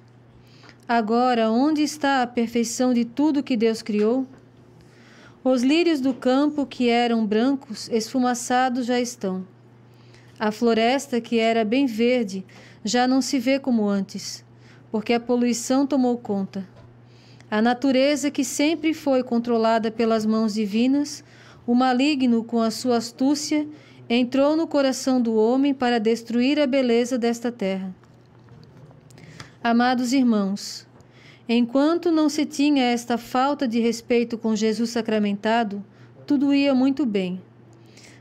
Agora, onde está a perfeição de tudo que Deus criou? Os lírios do campo, que eram brancos, esfumaçados já estão. A floresta, que era bem verde, já não se vê como antes, porque a poluição tomou conta. A natureza, que sempre foi controlada pelas mãos divinas, o maligno, com a sua astúcia, entrou no coração do homem para destruir a beleza desta terra. Amados irmãos, enquanto não se tinha esta falta de respeito com Jesus sacramentado, tudo ia muito bem.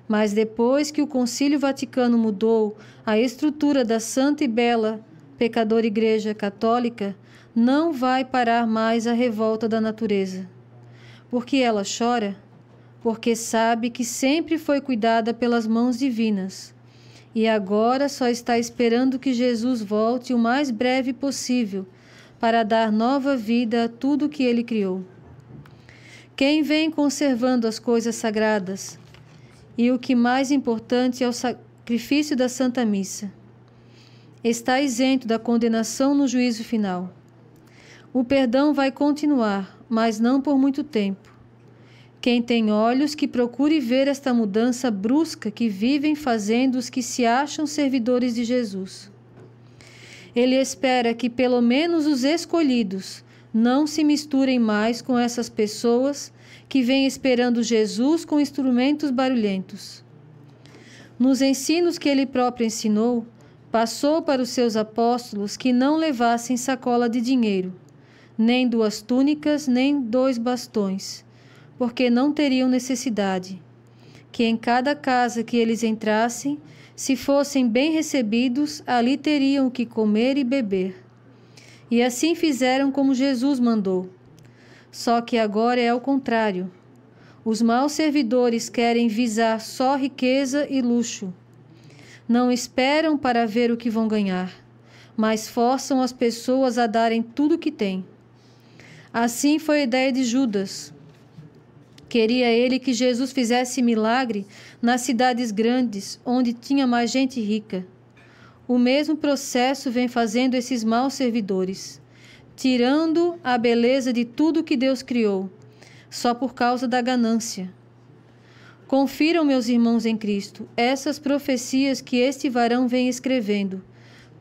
Mas depois que o Concílio Vaticano mudou a estrutura da santa e bela, pecadora Igreja Católica, não vai parar mais a revolta da natureza. Porque ela chora? Porque sabe que sempre foi cuidada pelas mãos divinas, e agora só está esperando que Jesus volte o mais breve possível para dar nova vida a tudo que ele criou. Quem vem conservando as coisas sagradas, e o que mais importante é o sacrifício da Santa Missa, está isento da condenação no juízo final. O perdão vai continuar, mas não por muito tempo. Quem tem olhos, que procure ver esta mudança brusca que vivem fazendo os que se acham servidores de Jesus. Ele espera que pelo menos os escolhidos não se misturem mais com essas pessoas que vêm esperando Jesus com instrumentos barulhentos. Nos ensinos que ele próprio ensinou, passou para os seus apóstolos que não levassem sacola de dinheiro, nem 2 túnicas, nem 2 bastões, porque não teriam necessidade, que em cada casa que eles entrassem, se fossem bem recebidos, ali teriam o que comer e beber. E assim fizeram como Jesus mandou. Só que agora é ao contrário. Os maus servidores querem visar só riqueza e luxo. Não esperam para ver o que vão ganhar, mas forçam as pessoas a darem tudo o que têm. Assim foi a ideia de Judas. Queria ele que Jesus fizesse milagre nas cidades grandes, onde tinha mais gente rica. O mesmo processo vem fazendo esses maus servidores, tirando a beleza de tudo que Deus criou, só por causa da ganância. Confiram, meus irmãos em Cristo, essas profecias que este varão vem escrevendo.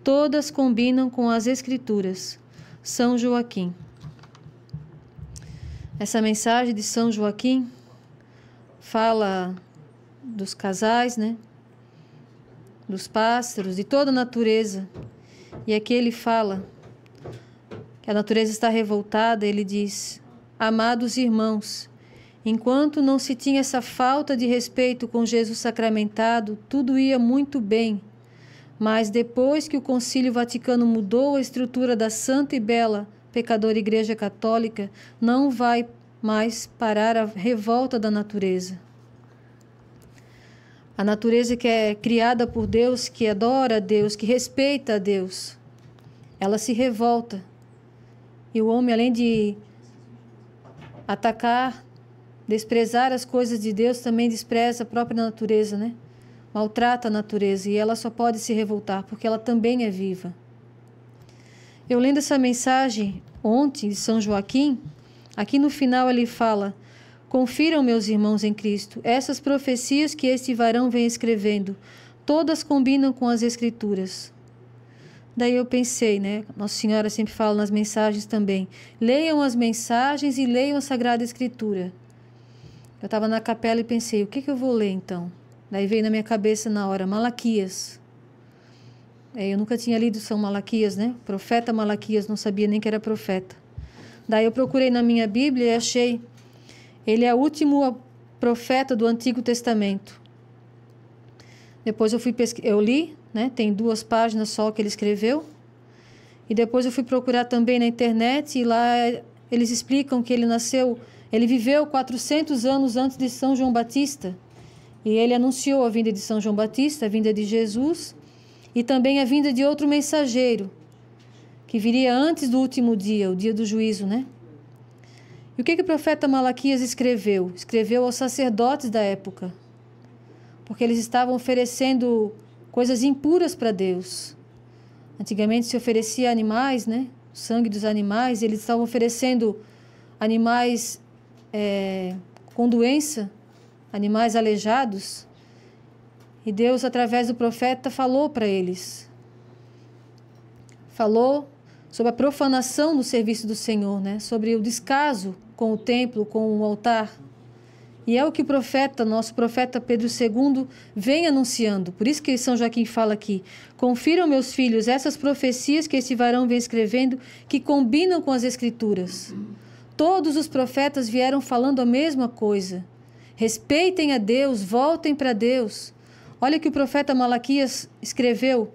Todas combinam com as Escrituras. São Joaquim. Essa mensagem de São Joaquim fala dos casais, né? Dos pássaros, de toda a natureza. E aqui ele fala que a natureza está revoltada. Ele diz: amados irmãos, enquanto não se tinha essa falta de respeito com Jesus sacramentado, tudo ia muito bem. Mas depois que o Concílio Vaticano mudou a estrutura da santa e bela pecadora Igreja Católica, não vai mais parar a revolta da natureza. A natureza que é criada por Deus, que adora a Deus, que respeita a Deus, ela se revolta. E o homem, além de atacar, desprezar as coisas de Deus, também despreza a própria natureza, né? Maltrata a natureza, e ela só pode se revoltar, porque ela também é viva. Eu lendo essa mensagem ontem de São Joaquim, aqui no final ele fala: confiram, meus irmãos em Cristo, essas profecias que este varão vem escrevendo, todas combinam com as Escrituras. Daí eu pensei, né? Nossa Senhora sempre fala nas mensagens também: leiam as mensagens e leiam a Sagrada Escritura. Eu estava na capela e pensei: o que eu vou ler então? Daí veio na minha cabeça na hora Malaquias. Eu nunca tinha lido São Malaquias, né? Profeta Malaquias, não sabia nem que era profeta. Daí eu procurei na minha Bíblia e achei. Ele é o último profeta do Antigo Testamento. Depois eu li, né? Tem 2 páginas só que ele escreveu. E depois eu fui procurar também na internet e lá eles explicam que ele viveu 400 anos antes de São João Batista. E ele anunciou a vinda de São João Batista, a vinda de Jesus, e também a vinda de outro mensageiro, que viria antes do último dia, o dia do juízo, né? E o que o profeta Malaquias escreveu? Escreveu aos sacerdotes da época, porque eles estavam oferecendo coisas impuras para Deus. Antigamente se oferecia animais, né? O sangue dos animais, eles estavam oferecendo animais com doença, animais aleijados, e Deus, através do profeta, falou para eles. Falou sobre a profanação no serviço do Senhor, né? Sobre o descaso com o templo, com o altar. E é o que o profeta, nosso profeta Pedro II, vem anunciando. Por isso que São Joaquim fala aqui: confiram, meus filhos, essas profecias que esse varão vem escrevendo, que combinam com as Escrituras. Todos os profetas vieram falando a mesma coisa. Respeitem a Deus, voltem para Deus. Olha o que o profeta Malaquias escreveu.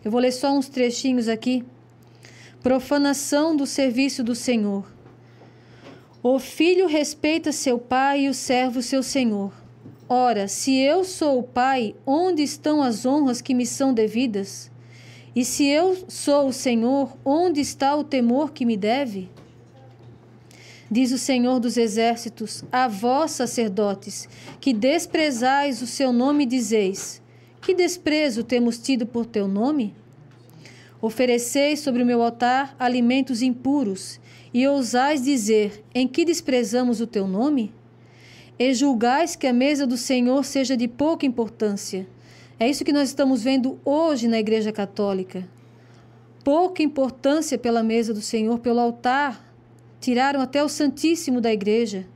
Eu vou ler só uns trechinhos aqui. Profanação do serviço do Senhor. O filho respeita seu pai e o servo seu senhor. Ora, se eu sou o pai, onde estão as honras que me são devidas? E se eu sou o Senhor, onde está o temor que me deve? Diz o Senhor dos Exércitos: a vós, sacerdotes, que desprezais o seu nome, dizeis: que desprezo temos tido por teu nome? Ofereceis sobre o meu altar alimentos impuros, e ousais dizer: em que desprezamos o teu nome? E julgais que a mesa do Senhor seja de pouca importância. É isso que nós estamos vendo hoje na Igreja Católica. Pouca importância pela mesa do Senhor, pelo altar. Tiraram até o Santíssimo da igreja.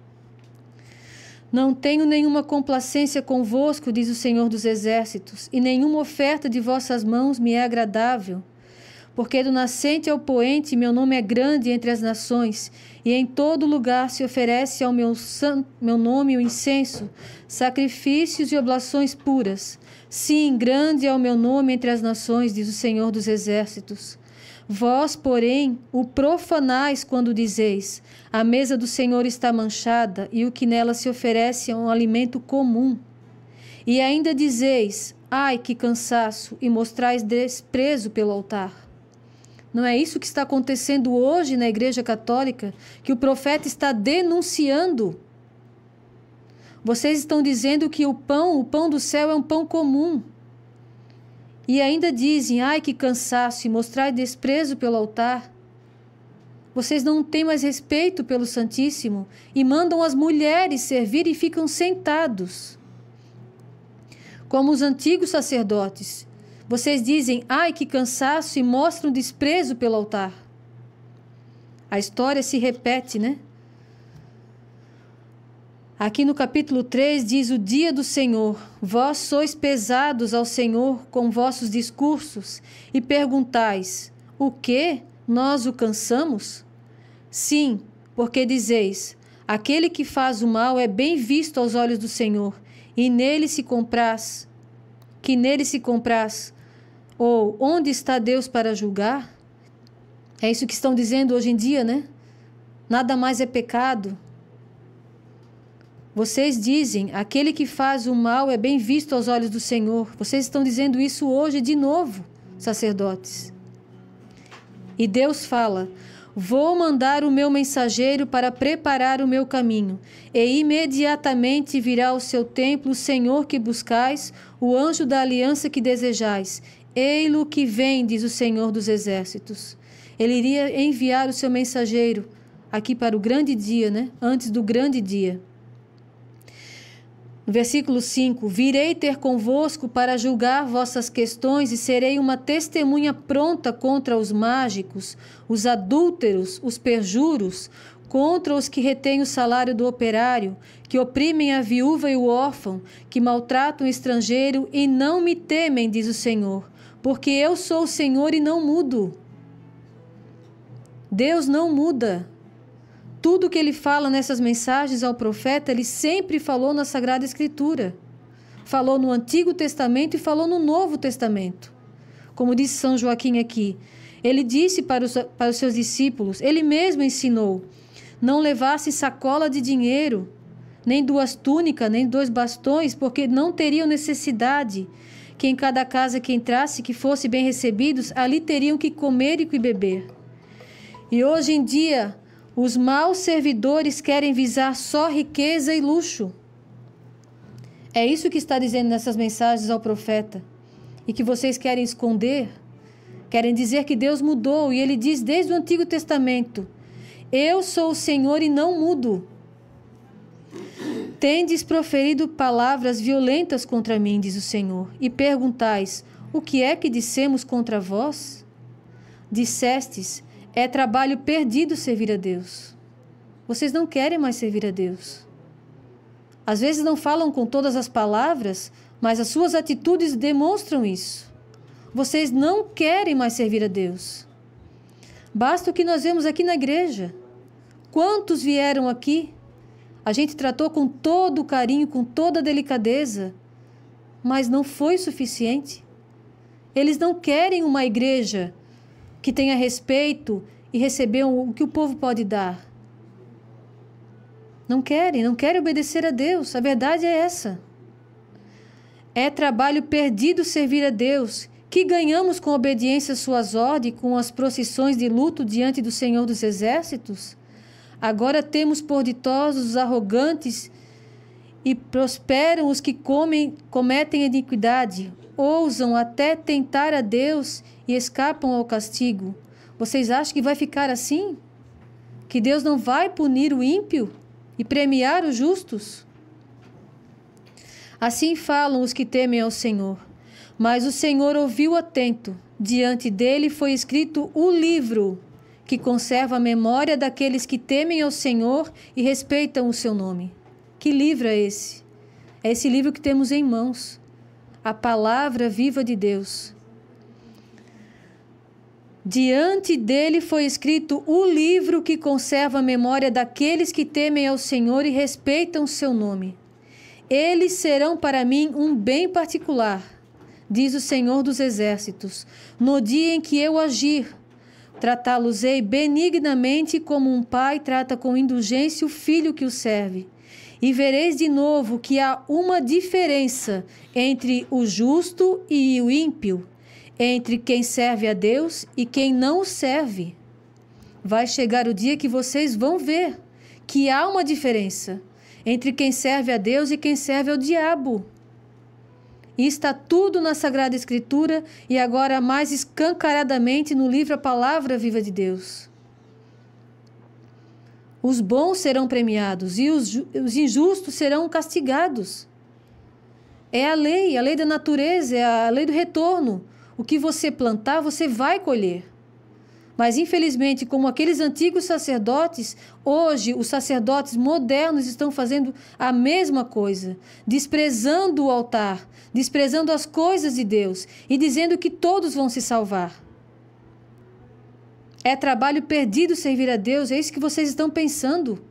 Não tenho nenhuma complacência convosco, diz o Senhor dos Exércitos, e nenhuma oferta de vossas mãos me é agradável. Porque do nascente ao poente meu nome é grande entre as nações, e em todo lugar se oferece ao meu nome o incenso, sacrifícios e oblações puras. Sim, grande é o meu nome entre as nações, diz o Senhor dos Exércitos. Vós, porém, o profanais quando dizeis: a mesa do Senhor está manchada, e o que nela se oferece é um alimento comum. E ainda dizeis: ai, que cansaço, e mostrais desprezo pelo altar. Não é isso que está acontecendo hoje na Igreja Católica, que o profeta está denunciando? Vocês estão dizendo que o pão do céu é um pão comum. E ainda dizem: ai, que cansaço, e mostrai desprezo pelo altar. Vocês não têm mais respeito pelo Santíssimo e mandam as mulheres servir e ficam sentados. Como os antigos sacerdotes, vocês dizem: ai, que cansaço, e mostram desprezo pelo altar. A história se repete, né? Aqui no capítulo 3 diz: o dia do Senhor, vós sois pesados ao Senhor com vossos discursos e perguntais: o quê? Nós o cansamos? Sim, porque dizeis: aquele que faz o mal é bem visto aos olhos do Senhor, e nele se compraz. Que nele se compraz. Ou onde está Deus para julgar? É isso que estão dizendo hoje em dia, né? Nada mais é pecado. Vocês dizem: aquele que faz o mal é bem visto aos olhos do Senhor. Vocês estão dizendo isso hoje de novo, sacerdotes. E Deus fala: vou mandar o meu mensageiro para preparar o meu caminho, e imediatamente virá ao seu templo o Senhor que buscais, o anjo da aliança que desejais. Ei-lo que vem, diz o Senhor dos Exércitos. Ele iria enviar o seu mensageiro aqui para o grande dia, né? Antes do grande dia. No versículo 5, virei ter convosco para julgar vossas questões e serei uma testemunha pronta contra os mágicos, os adúlteros, os perjuros, contra os que retêm o salário do operário, que oprimem a viúva e o órfão, que maltratam o estrangeiro e não me temem, diz o Senhor, porque eu sou o Senhor e não mudo. Deus não muda. Tudo que ele fala nessas mensagens ao profeta, ele sempre falou na Sagrada Escritura. Falou no Antigo Testamento e falou no Novo Testamento. Como disse São Joaquim aqui, ele disse para os seus discípulos, ele mesmo ensinou: não levasse sacola de dinheiro, nem 2 túnicas, nem 2 bastões, porque não teriam necessidade, que em cada casa que entrasse, que fosse bem recebidos, ali teriam que comer e que beber. E hoje em dia, os maus servidores querem visar só riqueza e luxo. É isso que está dizendo nessas mensagens ao profeta. E que vocês querem esconder, querem dizer que Deus mudou. E ele diz desde o Antigo Testamento: eu sou o Senhor e não mudo. Tendes proferido palavras violentas contra mim, diz o Senhor, e perguntais: o que é que dissemos contra vós? Dissestes: é trabalho perdido servir a Deus. Vocês não querem mais servir a Deus. Às vezes não falam com todas as palavras, mas as suas atitudes demonstram isso. Vocês não querem mais servir a Deus. Basta o que nós vemos aqui na igreja. Quantos vieram aqui? A gente tratou com todo o carinho, com toda a delicadeza, mas não foi suficiente. Eles não querem uma igreja que tenha respeito e receber o que o povo pode dar. Não querem obedecer a Deus. A verdade é essa. É trabalho perdido servir a Deus. Que ganhamos com a obediência às suas ordens, com as procissões de luto diante do Senhor dos Exércitos? Agora temos por ditosos os arrogantes e prosperam os que cometem iniquidade, ousam até tentar a Deus e escapam ao castigo. Vocês acham que vai ficar assim? Que Deus não vai punir o ímpio e premiar os justos? Assim falam os que temem ao Senhor. Mas o Senhor ouviu atento. Diante dele foi escrito o livro que conserva a memória daqueles que temem ao Senhor e respeitam o seu nome. Que livro é esse? É esse livro que temos em mãos. A palavra viva de Deus. Diante dele foi escrito o livro que conserva a memória daqueles que temem ao Senhor e respeitam o seu nome. Eles serão para mim um bem particular, diz o Senhor dos Exércitos, no dia em que eu agir. Tratá-los-ei benignamente como um pai trata com indulgência o filho que o serve. E vereis de novo que há uma diferença entre o justo e o ímpio, entre quem serve a Deus e quem não o serve. Vai chegar o dia que vocês vão ver que há uma diferença entre quem serve a Deus e quem serve ao diabo. E está tudo na Sagrada Escritura e agora mais escancaradamente no livro A Palavra Viva de Deus. Os bons serão premiados e os injustos serão castigados. É a lei da natureza, é a lei do retorno. O que você plantar, você vai colher. Mas, infelizmente, como aqueles antigos sacerdotes, hoje os sacerdotes modernos estão fazendo a mesma coisa, desprezando o altar, desprezando as coisas de Deus e dizendo que todos vão se salvar. É trabalho perdido servir a Deus, é isso que vocês estão pensando?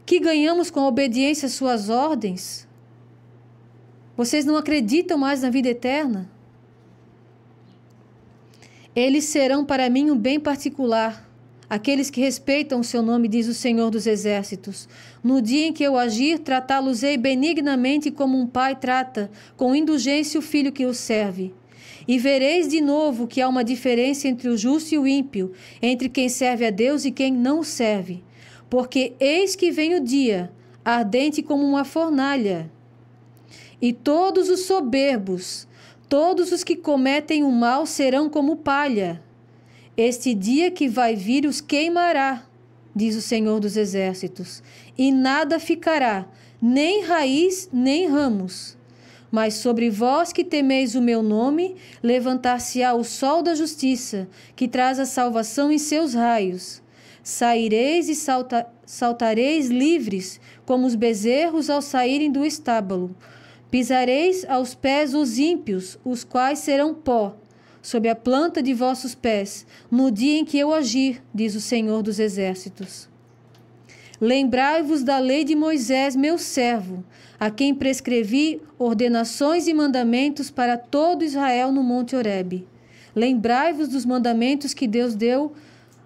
Que ganhamos com a obediência às suas ordens? Vocês não acreditam mais na vida eterna? Eles serão para mim um bem particular, aqueles que respeitam o seu nome, diz o Senhor dos Exércitos. No dia em que eu agir, tratá-los-ei benignamente como um pai trata, com indulgência o filho que o serve. E vereis de novo que há uma diferença entre o justo e o ímpio, entre quem serve a Deus e quem não o serve. Porque eis que vem o dia, ardente como uma fornalha. E todos os soberbos, todos os que cometem o mal serão como palha. Este dia que vai vir os queimará, diz o Senhor dos Exércitos, e nada ficará, nem raiz, nem ramos. Mas sobre vós que temeis o meu nome, levantar-se-á o sol da justiça, que traz a salvação em seus raios. Saireis e saltareis livres, como os bezerros ao saírem do estábulo. Pisareis aos pés os ímpios, os quais serão pó, sob a planta de vossos pés, no dia em que eu agir, diz o Senhor dos Exércitos. Lembrai-vos da lei de Moisés, meu servo, a quem prescrevi ordenações e mandamentos para todo Israel no Monte Horebe. Lembrai-vos dos mandamentos que Deus deu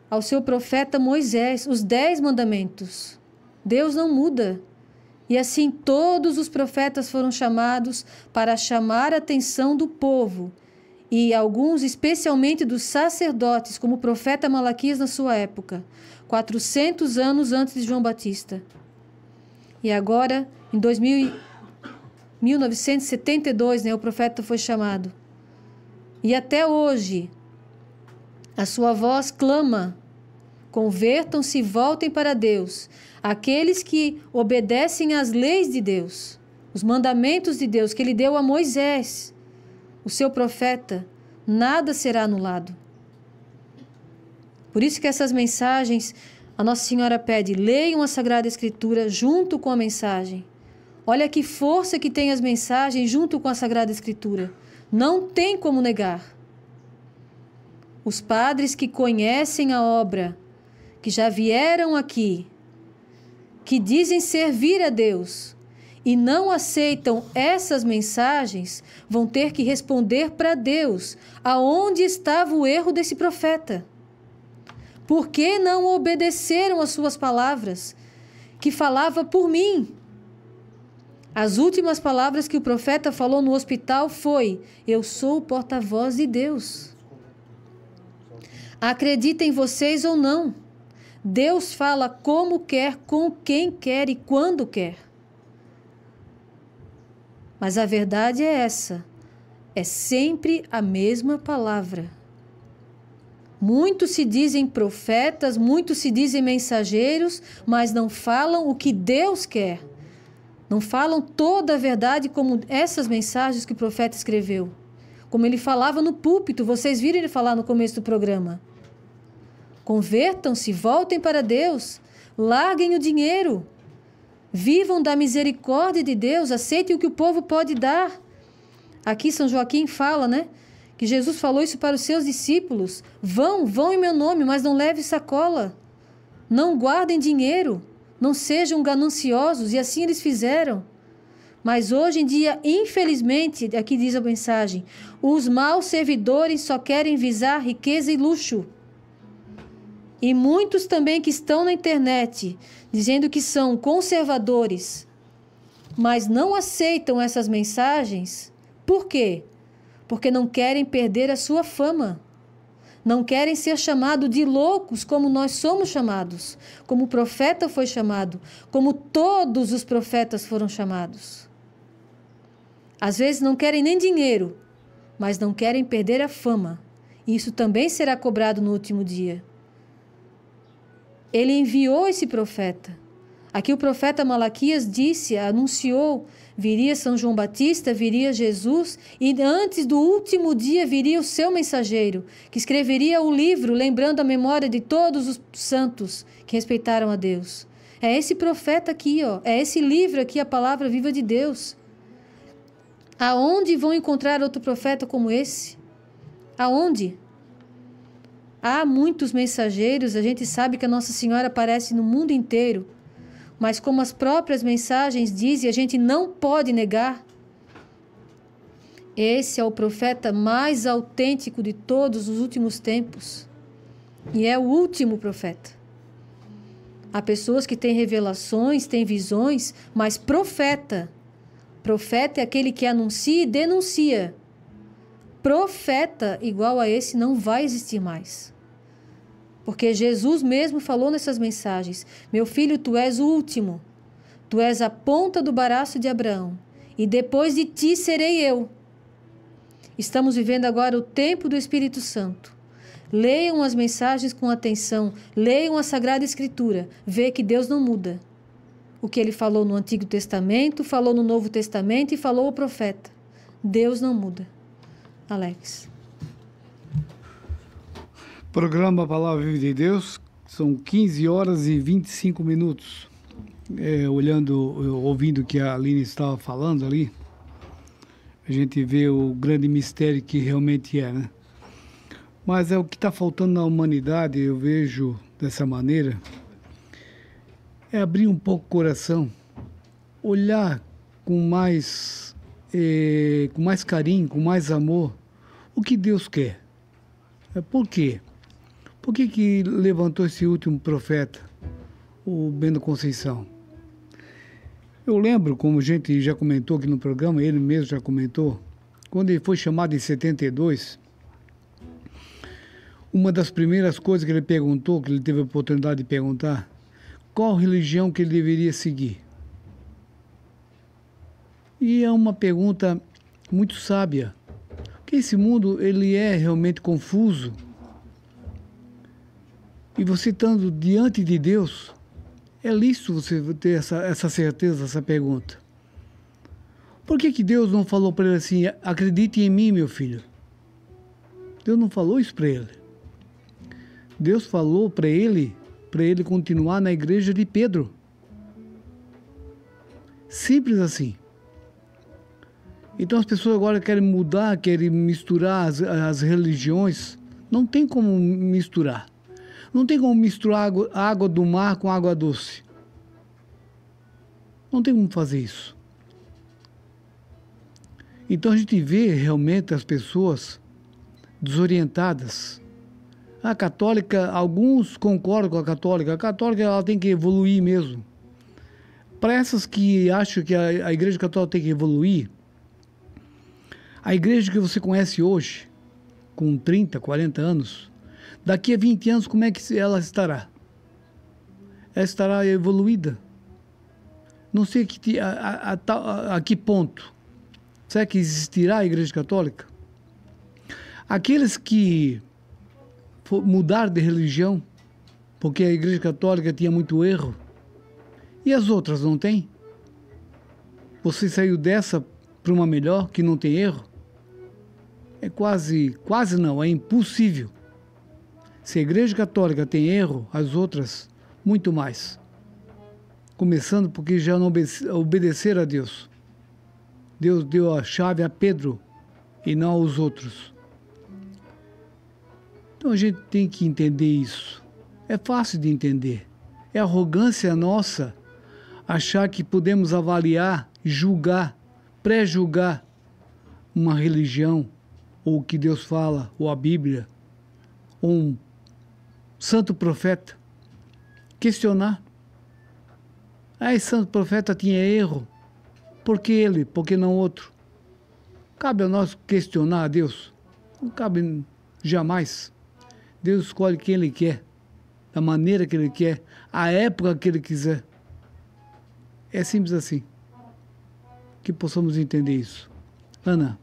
ao seu profeta Moisés, os 10 mandamentos. Deus não muda. E assim todos os profetas foram chamados para chamar a atenção do povo, e alguns, especialmente dos sacerdotes, como o profeta Malaquias na sua época, 400 anos antes de João Batista. E agora, em 1972, o profeta foi chamado. E até hoje, a sua voz clama: convertam-se e voltem para Deus. Aqueles que obedecem às leis de Deus, os mandamentos de Deus que ele deu a Moisés, o seu profeta, nada será anulado. Por isso que essas mensagens, a Nossa Senhora pede, leiam a Sagrada Escritura junto com a mensagem. Olha que força que tem as mensagens junto com a Sagrada Escritura. Não tem como negar. Os padres que conhecem a obra, que já vieram aqui, que dizem servir a Deus e não aceitam essas mensagens, vão ter que responder para Deus aonde estava o erro desse profeta. Por que não obedeceram às suas palavras, que falava por mim? As últimas palavras que o profeta falou no hospital foi: eu sou o porta-voz de Deus. Acreditem vocês ou não, Deus fala como quer, com quem quer e quando quer. Mas a verdade é essa, é sempre a mesma palavra. Muitos se dizem profetas, muitos se dizem mensageiros, mas não falam o que Deus quer. Não falam toda a verdade como essas mensagens que o profeta escreveu. Como ele falava no púlpito, vocês viram ele falar no começo do programa. Convertam-se, voltem para Deus, larguem o dinheiro, vivam da misericórdia de Deus, aceitem o que o povo pode dar. Aqui São Joaquim fala, que Jesus falou isso para os seus discípulos. Vão em meu nome, mas não levem sacola. Não guardem dinheiro, não sejam gananciosos, e assim eles fizeram. Mas hoje em dia, infelizmente, aqui diz a mensagem, os maus servidores só querem visar riqueza e luxo. E muitos também que estão na internet, dizendo que são conservadores, mas não aceitam essas mensagens. Por quê? Porque não querem perder a sua fama. Não querem ser chamados de loucos como nós somos chamados, como o profeta foi chamado, como todos os profetas foram chamados. Às vezes não querem nem dinheiro, mas não querem perder a fama. E isso também será cobrado no último dia. Ele enviou esse profeta. Aqui o profeta Malaquias disse, anunciou, viria São João Batista, viria Jesus, e antes do último dia viria o seu mensageiro, que escreveria o livro, lembrando a memória de todos os santos que respeitaram a Deus. É esse profeta aqui, ó, é esse livro aqui, a palavra viva de Deus. Aonde vão encontrar outro profeta como esse? Aonde? Há muitos mensageiros, a gente sabe que a Nossa Senhora aparece no mundo inteiro, mas como as próprias mensagens dizem, a gente não pode negar. Esse é o profeta mais autêntico de todos os últimos tempos. E é o último profeta. Há pessoas que têm revelações, têm visões, mas profeta é aquele que anuncia e denuncia. Profeta igual a esse não vai existir mais. Porque Jesus mesmo falou nessas mensagens: meu filho, tu és o último, tu és a ponta do baraço de Abraão, e depois de ti serei eu. Estamos vivendo agora o tempo do Espírito Santo. Leiam as mensagens com atenção, leiam a Sagrada Escritura, vê que Deus não muda. O que ele falou no Antigo Testamento, falou no Novo Testamento e falou ao profeta. Deus não muda. Alex. Programa Palavra Viva de Deus, são 15 horas e 25 minutos. Ouvindo o que a Aline estava falando ali, a gente vê o grande mistério que realmente é, né? Mas é o que está faltando na humanidade, eu vejo dessa maneira, é abrir um pouco o coração, olhar com mais carinho, com mais amor, o que Deus quer. Por quê? Por que levantou esse último profeta, o Bento Conceição? Eu lembro, como a gente já comentou aqui no programa, ele mesmo já comentou, quando ele foi chamado em 72, uma das primeiras coisas que ele perguntou, que ele teve a oportunidade de perguntar, qual religião que ele deveria seguir? E é uma pergunta muito sábia, porque esse mundo ele é realmente confuso. E você estando diante de Deus, é lícito você ter essa certeza, essa pergunta. Por que Deus não falou para ele assim, acredite em mim, meu filho? Deus não falou isso para ele. Deus falou para ele continuar na igreja de Pedro. Simples assim. Então as pessoas agora querem mudar, querem misturar as religiões. Não tem como misturar. Não tem como misturar a água do mar com água doce. Não tem como fazer isso. Então a gente vê realmente as pessoas desorientadas. A católica, alguns concordam com a católica ela tem que evoluir mesmo. Para essas que acham que a igreja católica tem que evoluir, a igreja que você conhece hoje, com 30, 40 anos, daqui a 20 anos, como é que ela estará? Ela estará evoluída. Não sei a que ponto. Será que existirá a igreja católica? Aqueles que mudar de religião, porque a igreja católica tinha muito erro, e as outras não tem? Você saiu dessa para uma melhor, que não tem erro? É quase não, é impossível. Se a igreja católica tem erro, as outras, muito mais. Começando porque já não obedeceram a Deus. Deus deu a chave a Pedro e não aos outros. Então a gente tem que entender isso. É fácil de entender. É arrogância nossa achar que podemos avaliar, julgar, pré-julgar uma religião, ou o que Deus fala, ou a Bíblia, ou santo profeta, questionar. Esse santo profeta tinha erro, por que ele, por que não outro? Cabe a nós questionar a Deus? Não cabe jamais. Deus escolhe quem Ele quer, da maneira que Ele quer, a época que Ele quiser. É simples assim. Que possamos entender isso. Ana.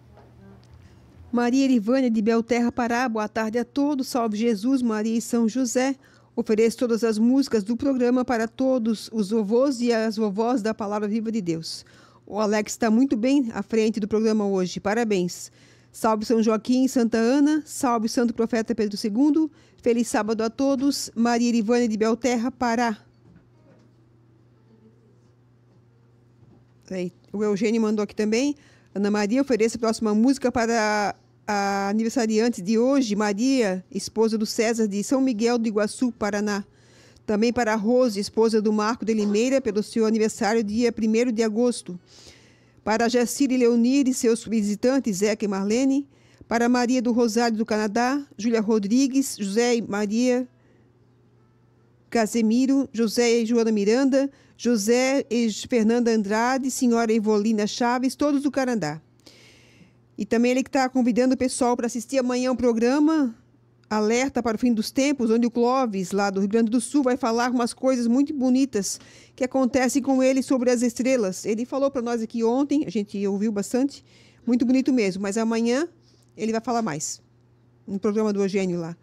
Maria Erivânia de Belterra, Pará, boa tarde a todos. Salve Jesus, Maria e São José. Ofereço todas as músicas do programa para todos os vovôs e as vovós da Palavra Viva de Deus. O Alex está muito bem à frente do programa hoje. Parabéns. Salve São Joaquim e Santa Ana. Salve Santo Profeta Pedro II. Feliz sábado a todos. Maria Erivânia de Belterra, Pará. O Eugênio mandou aqui também. Ana Maria oferece a próxima música para a aniversariante de hoje, Maria, esposa do César de São Miguel do Iguaçu, Paraná. Também para a Rose, esposa do Marco de Limeira, pelo seu aniversário, dia 1º de agosto. Para a Jacira e Leonir e seus visitantes, Zeca e Marlene. Para a Maria do Rosário do Canadá, Júlia Rodrigues, José e Maria Casemiro, José e Joana Miranda, José e Fernanda Andrade, Senhora Evolina Chaves, todos do Canadá. E também ele que está convidando o pessoal para assistir amanhã o programa Alerta para o Fim dos Tempos, onde o Clóvis, lá do Rio Grande do Sul, vai falar umas coisas muito bonitas que acontecem com ele sobre as estrelas. Ele falou para nós aqui ontem, a gente ouviu bastante, muito bonito mesmo, mas amanhã ele vai falar mais, no programa do Eugênio lá.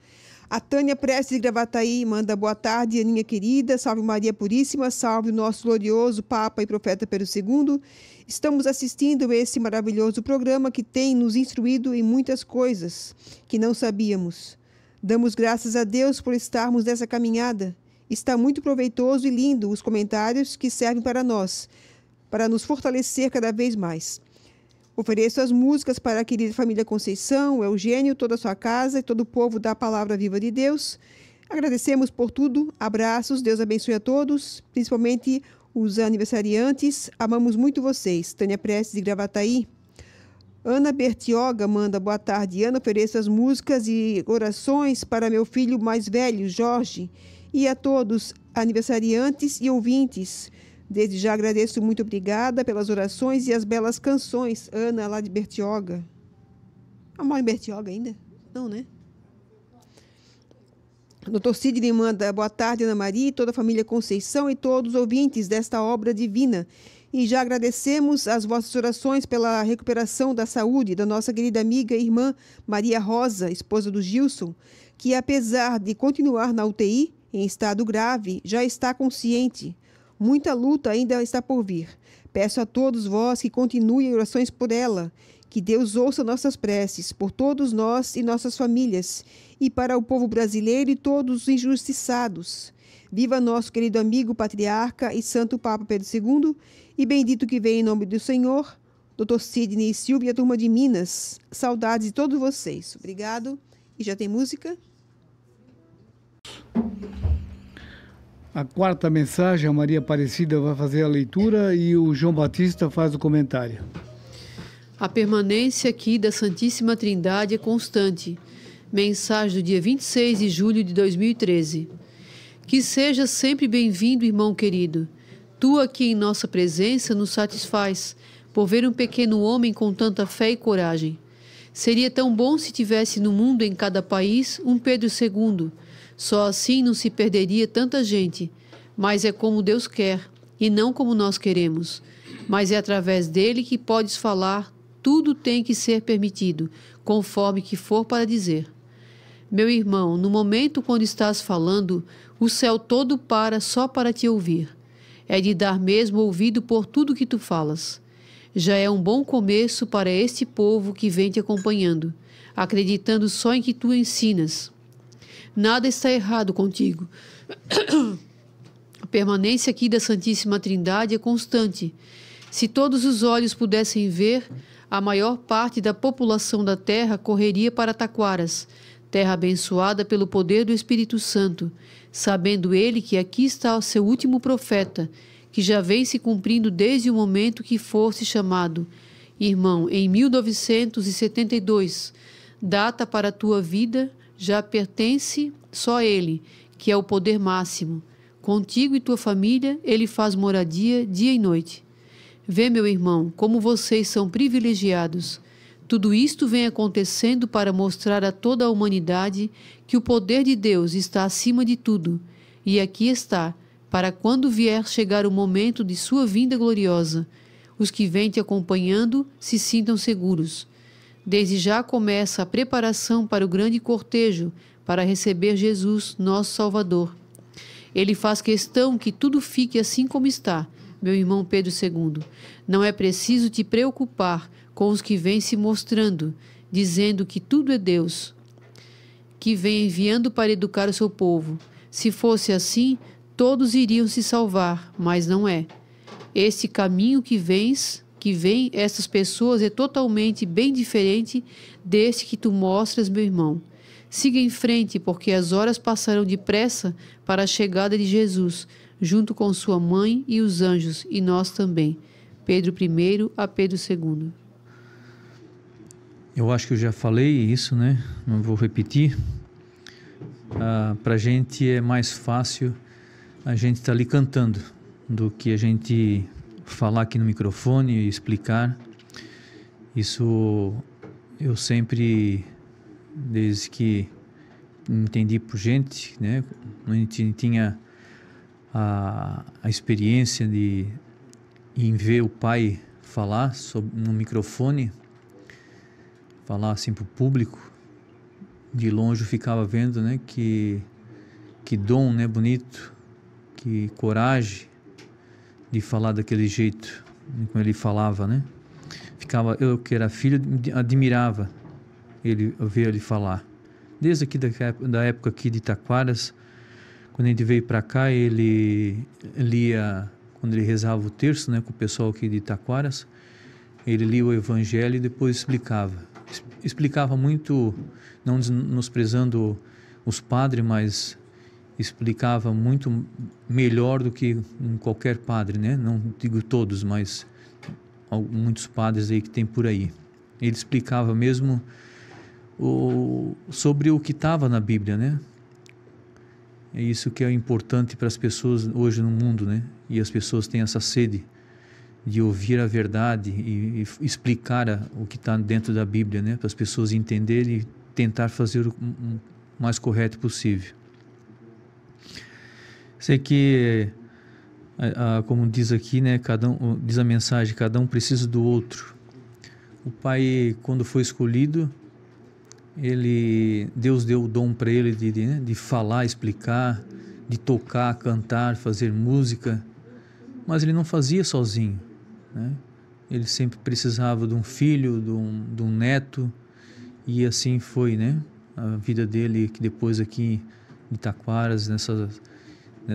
A Tânia Prestes de Gravataí manda boa tarde, Aninha querida, salve Maria Puríssima, salve o nosso glorioso Papa e Profeta Pedro II. Estamos assistindo esse maravilhoso programa que tem nos instruído em muitas coisas que não sabíamos. Damos graças a Deus por estarmos nessa caminhada. Está muito proveitoso e lindo os comentários que servem para nós, para nos fortalecer cada vez mais. Ofereço as músicas para a querida família Conceição, Eugênio, toda a sua casa e todo o povo da Palavra Viva de Deus. Agradecemos por tudo. Abraços, Deus abençoe a todos, principalmente os aniversariantes. Amamos muito vocês. Tânia Prestes de Gravataí. Ana Bertioga manda boa tarde. Ana, ofereço as músicas e orações para meu filho mais velho, Jorge, e a todos aniversariantes e ouvintes. Desde já agradeço, muito obrigada pelas orações e as belas canções. Ana, lá de Bertioga. Mora em Bertioga ainda? Não, né? Dr. Sidney manda boa tarde, Ana Maria, e toda a família Conceição e todos os ouvintes desta obra divina. E já agradecemos as vossas orações pela recuperação da saúde da nossa querida amiga e irmã Maria Rosa, esposa do Gilson, que apesar de continuar na UTI, em estado grave, já está consciente. Muita luta ainda está por vir. Peço a todos vós que continuem orações por ela, que Deus ouça nossas preces, por todos nós e nossas famílias, e para o povo brasileiro e todos os injustiçados. Viva nosso querido amigo, patriarca e santo Papa Pedro II, e bendito que vem em nome do Senhor, Dr. Sidney e Silvia e a turma de Minas. Saudades de todos vocês. Obrigado. E já tem música? A quarta mensagem, a Maria Aparecida vai fazer a leitura e o João Batista faz o comentário. A permanência aqui da Santíssima Trindade é constante. Mensagem do dia 26 de julho de 2013. Que seja sempre bem-vindo, irmão querido. Tu aqui em nossa presença nos satisfaz, por ver um pequeno homem com tanta fé e coragem. Seria tão bom se tivesse no mundo, em cada país, um Pedro II. Só assim não se perderia tanta gente. Mas é como Deus quer, e não como nós queremos. Mas é através dele que podes falar, tudo tem que ser permitido, conforme que for para dizer. Meu irmão, no momento quando estás falando, o céu todo para só para te ouvir. É de dar mesmo ouvido por tudo que tu falas. Já é um bom começo para este povo que vem te acompanhando, acreditando só em que tu ensinas. Nada está errado contigo. A permanência aqui da Santíssima Trindade é constante. Se todos os olhos pudessem ver, a maior parte da população da terra correria para Taquaras, terra abençoada pelo poder do Espírito Santo, sabendo ele que aqui está o seu último profeta, que já vem se cumprindo desde o momento que fosse chamado. Irmão, em 1972, data para a tua vida, já pertence só a Ele, que é o poder máximo. Contigo e tua família, Ele faz moradia dia e noite. Vê, meu irmão, como vocês são privilegiados. Tudo isto vem acontecendo para mostrar a toda a humanidade que o poder de Deus está acima de tudo. E aqui está, para quando vier chegar o momento de sua vinda gloriosa, os que vêm te acompanhando se sintam seguros. Desde já começa a preparação para o grande cortejo, para receber Jesus, nosso Salvador. Ele faz questão que tudo fique assim como está, meu irmão Pedro II. Não é preciso te preocupar com os que vêm se mostrando, dizendo que tudo é Deus, que vem enviando para educar o seu povo. Se fosse assim, todos iriam se salvar, mas não é. Este caminho que vem estas pessoas é totalmente bem diferente deste que tu mostras, meu irmão. Siga em frente, porque as horas passarão depressa para a chegada de Jesus, junto com sua mãe e os anjos, e nós também. Pedro I a Pedro II. Eu acho que eu já falei isso, né? Não vou repetir. Para a gente é mais fácil a gente estar ali cantando do que a gente falar aqui no microfone e explicar. Isso eu sempre, desde que entendi por gente, né? A gente tinha a experiência em ver o pai falar no microfone, falar assim para o público. De longe eu ficava vendo, né, que dom, né, bonito, que coragem de falar daquele jeito, como ele falava, né? Eu que era filho, admirava ver ele falar. Desde aqui da época aqui de Taquaras, quando a gente veio para cá, ele lia, quando ele rezava o terço, né, com o pessoal aqui de Taquaras, ele lia o Evangelho e depois explicava muito, não menosprezando os padres, mas explicava muito melhor do que qualquer padre, né? Não digo todos, mas muitos padres aí que tem por aí. Ele explicava mesmo sobre o que estava na Bíblia, né? É isso que é importante para as pessoas hoje no mundo, né? E as pessoas têm essa sede de ouvir a verdade e explicar o que está dentro da Bíblia, né? Para as pessoas entenderem e tentar fazer o mais correto possível. Sei que, como diz aqui, né? Diz a mensagem, cada um precisa do outro. O pai, quando foi escolhido, Deus deu o dom para ele de falar, explicar, de tocar, cantar, fazer música, mas ele não fazia sozinho, né? Ele sempre precisava de um filho, de um neto, e assim foi, né? A vida dele, que depois aqui em Taquaras,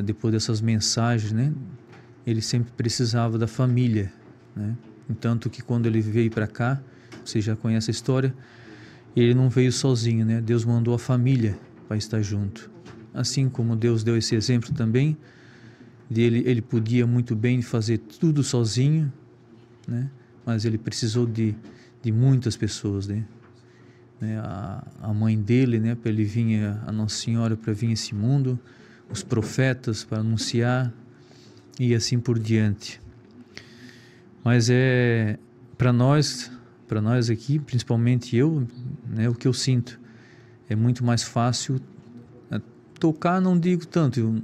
depois dessas mensagens, né? Ele sempre precisava da família, né? Tanto que quando ele veio para cá, você já conhece a história, ele não veio sozinho, né? Deus mandou a família para estar junto. Assim como Deus deu esse exemplo também, ele podia muito bem fazer tudo sozinho, né? Mas ele precisou de muitas pessoas, né? A mãe dele, né? Para ele vir, a Nossa Senhora para vir a esse mundo, os profetas para anunciar e assim por diante. Mas para nós aqui, principalmente eu, né, o que eu sinto é muito mais fácil tocar. Não digo tanto,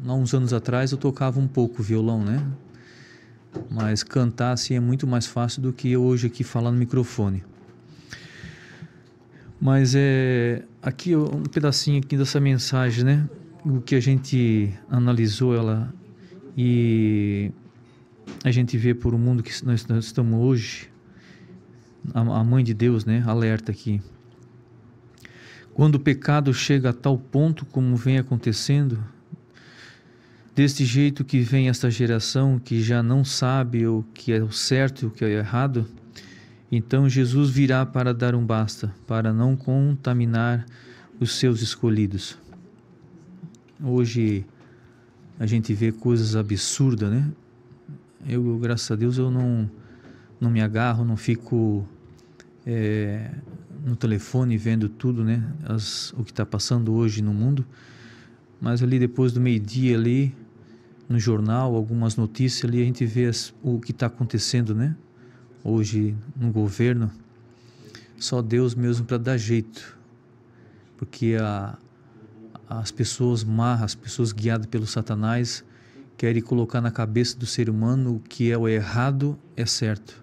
há uns anos atrás eu tocava um pouco violão, né? Mas cantar assim é muito mais fácil do que eu hoje aqui falar no microfone. Mas aqui um pedacinho aqui dessa mensagem, né? O que a gente analisou ela e a gente vê por o mundo que nós estamos hoje. A mãe de Deus, né, alerta aqui. Quando o pecado chega a tal ponto como vem acontecendo, deste jeito que vem esta geração que já não sabe o que é o certo e o que é o errado, então Jesus virá para dar um basta, para não contaminar os seus escolhidos. Hoje a gente vê coisas absurdas, né? Eu, graças a Deus, eu não me agarro, não fico no telefone vendo tudo, né? O que está passando hoje no mundo. Mas ali depois do meio-dia ali, no jornal, algumas notícias ali, a gente vê o que está acontecendo, né? Hoje no governo. Só Deus mesmo para dar jeito. Porque as pessoas más, as pessoas guiadas pelo Satanás, querem colocar na cabeça do ser humano o que é o errado é certo.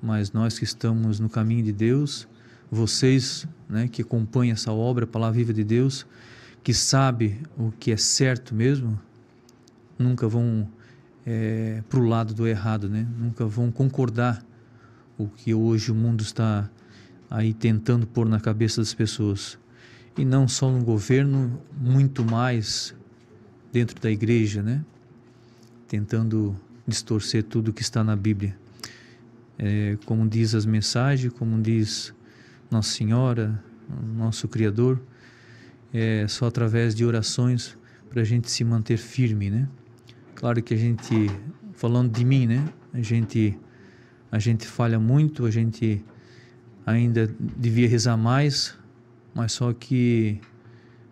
Mas nós que estamos no caminho de Deus, vocês, né, que acompanham essa obra, a Palavra Viva de Deus, que sabe o que é certo mesmo, nunca vão para o lado do errado, né? Nunca vão concordar o que hoje o mundo está aí tentando pôr na cabeça das pessoas. E não só no governo, muito mais dentro da igreja, né? Tentando distorcer tudo que está na Bíblia. Como diz as mensagens, como diz Nossa Senhora, nosso Criador, é só através de orações para a gente se manter firme, né? Claro que a gente, falando de mim, né? A gente falha muito, a gente ainda devia rezar mais, mas só que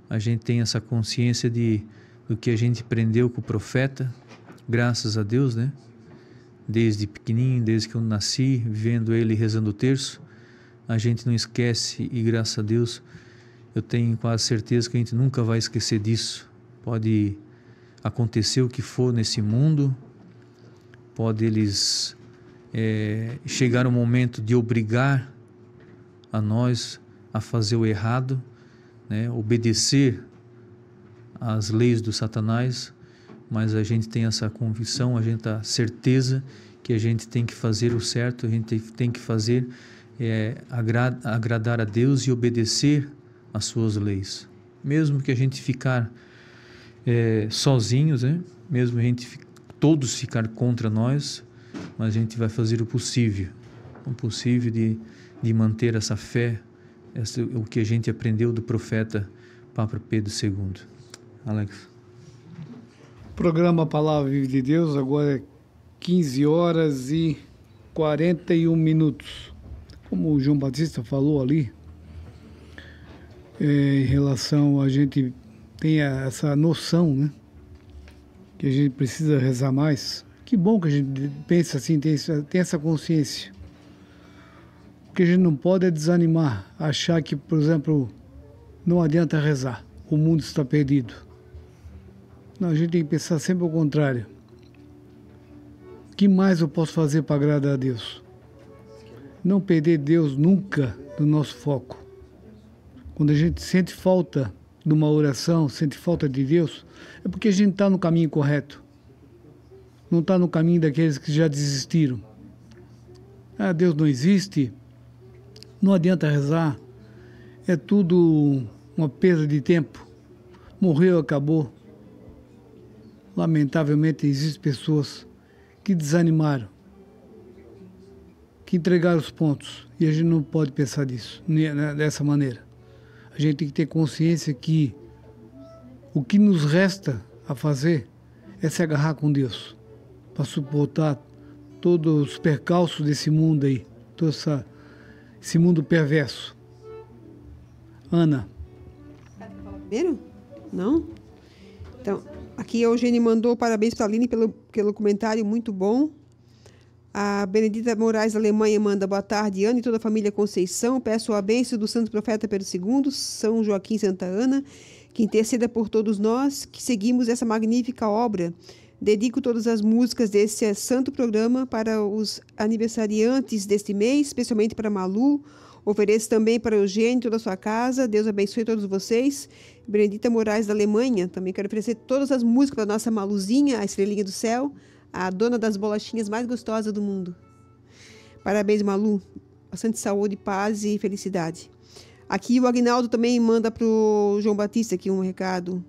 a gente tem essa consciência do que a gente aprendeu com o profeta, graças a Deus, né? Desde pequenininho, desde que eu nasci, vendo ele rezando o terço, a gente não esquece e graças a Deus eu tenho quase certeza que a gente nunca vai esquecer disso. Pode acontecer o que for nesse mundo, pode eles chegar o momento de obrigar a nós a fazer o errado, né? Obedecer às leis do Satanás, mas a gente tem essa convicção, a gente tem a certeza que a gente tem que fazer o certo, a gente tem que fazer agradar a Deus e obedecer às suas leis. Mesmo que a gente ficar sozinhos, né? Mesmo a gente todos ficar contra nós, mas a gente vai fazer o possível de manter essa fé, o que a gente aprendeu do profeta Papa Pedro II. Alex. Programa Palavra Viva de Deus, agora é 15 horas e 41 minutos. Como o João Batista falou ali, em relação a gente tem essa noção, né? Que a gente precisa rezar mais. Que bom que a gente pensa assim, tem essa consciência. O que a gente não pode é desanimar, achar que, por exemplo, não adianta rezar, o mundo está perdido. Não, a gente tem que pensar sempre ao contrário. O que mais eu posso fazer para agradar a Deus? Não perder Deus nunca do nosso foco. Quando a gente sente falta de uma oração, sente falta de Deus, é porque a gente está no caminho correto. Não está no caminho daqueles que já desistiram. Deus não existe, não adianta rezar, é tudo uma perda de tempo. Morreu, acabou. Lamentavelmente existem pessoas que desanimaram, que entregaram os pontos, e a gente não pode pensar dessa maneira. A gente tem que ter consciência que o que nos resta a fazer é se agarrar com Deus, para suportar todos os percalços desse mundo aí, todo esse mundo perverso. Ana. Primeiro? Não? Então, aqui a Eugênia mandou parabéns para a Aline pelo comentário muito bom. A Benedita Moraes, da Alemanha, manda boa tarde, Ana e toda a família Conceição. Peço a bênção do Santo Profeta Pedro II, São Joaquim e Santa Ana, que interceda por todos nós que seguimos essa magnífica obra. Dedico todas as músicas desse santo programa para os aniversariantes deste mês, especialmente para Malu. Ofereço também para Eugênio e toda a sua casa. Deus abençoe todos vocês. Benedita Moraes, da Alemanha, também quero oferecer todas as músicas para a nossa Maluzinha, a estrelinha do céu, a dona das bolachinhas mais gostosas do mundo. Parabéns, Malu. Bastante saúde, paz e felicidade. Aqui o Agnaldo também manda para o João Batista aqui um recado.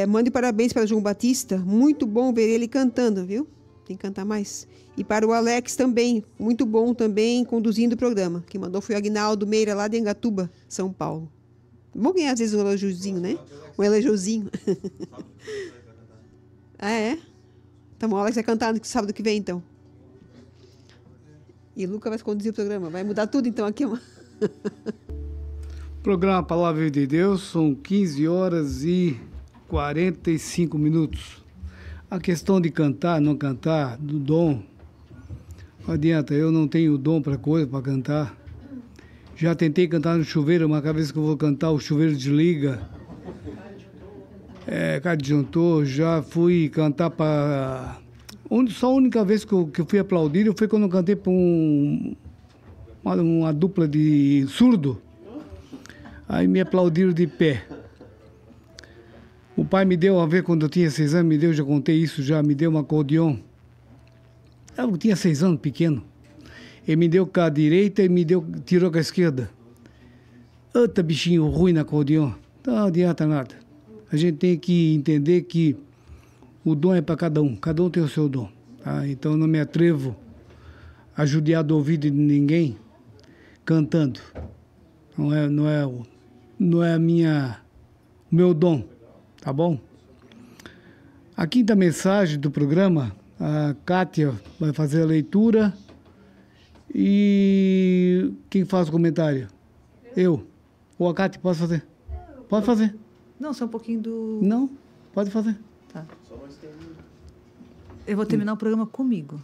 Mande parabéns para o João Batista. Muito bom ver ele cantando, viu? Tem que cantar mais. E para o Alex também. Muito bom também conduzindo o programa. Quem mandou foi o Agnaldo Meira, lá de Engatuba, São Paulo. Bom ganhar às vezes um elogiozinho, né? Um elogiozinho. Então o Alex vai cantar no sábado que vem, então. E o Luca vai conduzir o programa. Vai mudar tudo, então, aqui. Programa Palavra de Deus, são 15 horas e 45 minutos. A questão de cantar, não cantar, do dom, não adianta, eu não tenho dom para cantar. Já tentei cantar no chuveiro, uma vez que eu vou cantar, o chuveiro desliga. Cara disjuntor, já fui cantar para... Só a única vez que eu fui aplaudido foi quando eu cantei para uma dupla de surdo. Aí me aplaudiram de pé. O pai me deu, uma vez quando eu tinha 6 anos, já contei isso já, me deu um acordeon. Eu tinha 6 anos, pequeno. Ele me deu com a direita e tirou com a esquerda. Eita, bichinho ruim na acordeon. Não adianta nada. A gente tem que entender que o dom é para cada um tem o seu dom. Tá? Então eu não me atrevo a judiar do ouvido de ninguém cantando. Não é o meu dom, tá bom? A quinta mensagem do programa, a Kátia vai fazer a leitura e quem faz o comentário? Eu. Ou a Kátia, posso fazer? Pode fazer. Não, só um pouquinho do... Não, pode fazer. Tá. Eu vou terminar o programa comigo.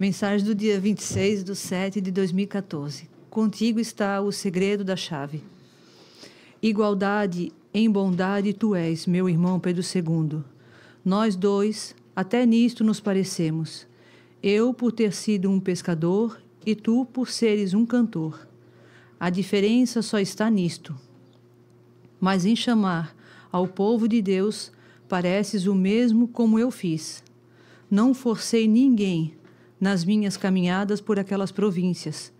Mensagem do dia 26/7/2014. Contigo está o segredo da chave. Igualdade em bondade tu és, meu irmão Pedro II. Nós dois, até nisto nos parecemos. Eu por ter sido um pescador e tu por seres um cantor. A diferença só está nisto. Mas em chamar ao povo de Deus, pareces o mesmo como eu fiz. Não forcei ninguém nas minhas caminhadas por aquelas províncias,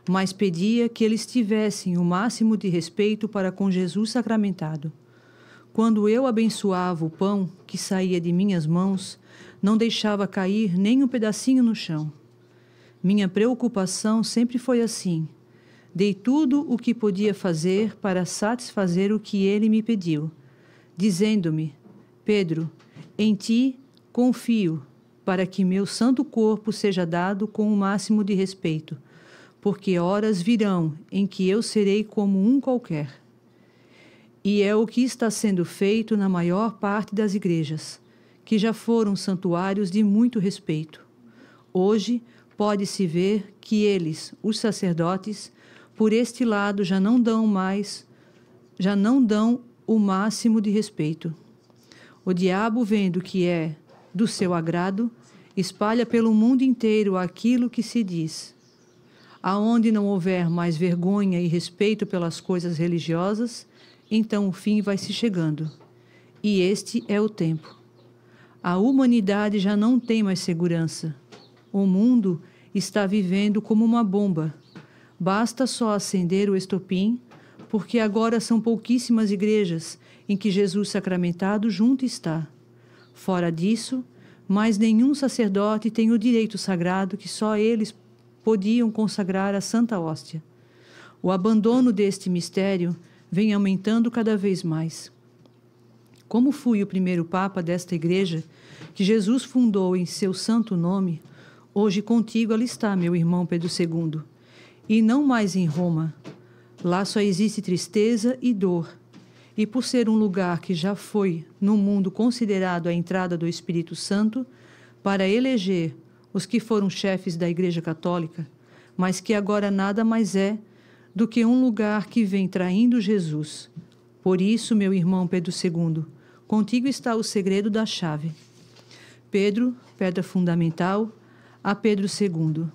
mas pedia que eles tivessem o máximo de respeito para com Jesus sacramentado. Quando eu abençoava o pão que saía de minhas mãos, não deixava cair nem um pedacinho no chão. Minha preocupação sempre foi assim. Dei tudo o que podia fazer para satisfazer o que ele me pediu, dizendo-me: Pedro, em ti confio, para que meu santo corpo seja dado com o máximo de respeito, porque horas virão em que eu serei como um qualquer. E é o que está sendo feito na maior parte das igrejas, que já foram santuários de muito respeito. Hoje pode-se ver que eles, os sacerdotes, por este lado já não dão o máximo de respeito. O diabo, vendo que é do seu agrado, espalha pelo mundo inteiro aquilo que se diz. Aonde não houver mais vergonha e respeito pelas coisas religiosas, então o fim vai se chegando. E este é o tempo. A humanidade já não tem mais segurança. O mundo está vivendo como uma bomba. Basta só acender o estopim, porque agora são pouquíssimas igrejas em que Jesus sacramentado junto está. Fora disso, mais nenhum sacerdote tem o direito sagrado que só eles podiam consagrar à Santa Hóstia. O abandono deste mistério vem aumentando cada vez mais. Como fui o primeiro Papa desta igreja, que Jesus fundou em seu santo nome, hoje contigo ali está, meu irmão Pedro II, e não mais em Roma. Lá só existe tristeza e dor, e por ser um lugar que já foi, no mundo, considerado a entrada do Espírito Santo, para eleger os que foram chefes da Igreja Católica, mas que agora nada mais é do que um lugar que vem traindo Jesus. Por isso, meu irmão Pedro II, contigo está o segredo da chave. Pedro, pedra fundamental, a Pedro II.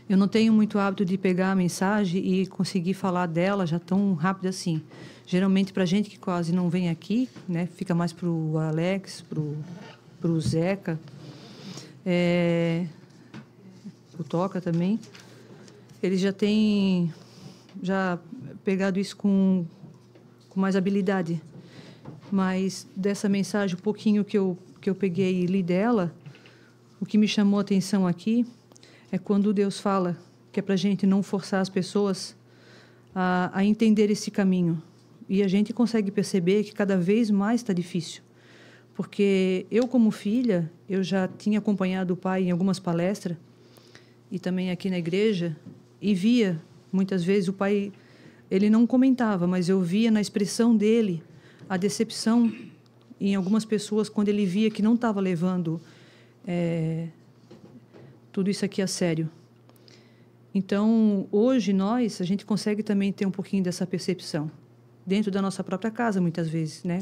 Eu não tenho muito hábito de pegar a mensagem e conseguir falar dela já tão rápido assim. Geralmente, para gente que quase não vem aqui, né, fica mais para o Alex, para o Zeca, o Toca também. Eles já têm pegado isso com mais habilidade. Mas dessa mensagem, um pouquinho que eu peguei e li dela, o que me chamou a atenção aqui é quando Deus fala que é para a gente não forçar as pessoas a entender esse caminho. E a gente consegue perceber que cada vez mais está difícil. Porque eu, como filha, eu já tinha acompanhado o pai em algumas palestras e também aqui na igreja, e via, muitas vezes, o pai, ele não comentava, mas eu via na expressão dele a decepção em algumas pessoas quando ele via que não estava levando tudo isso aqui a sério. Então, hoje, a gente consegue também ter um pouquinho dessa percepção, dentro da nossa própria casa, muitas vezes, né?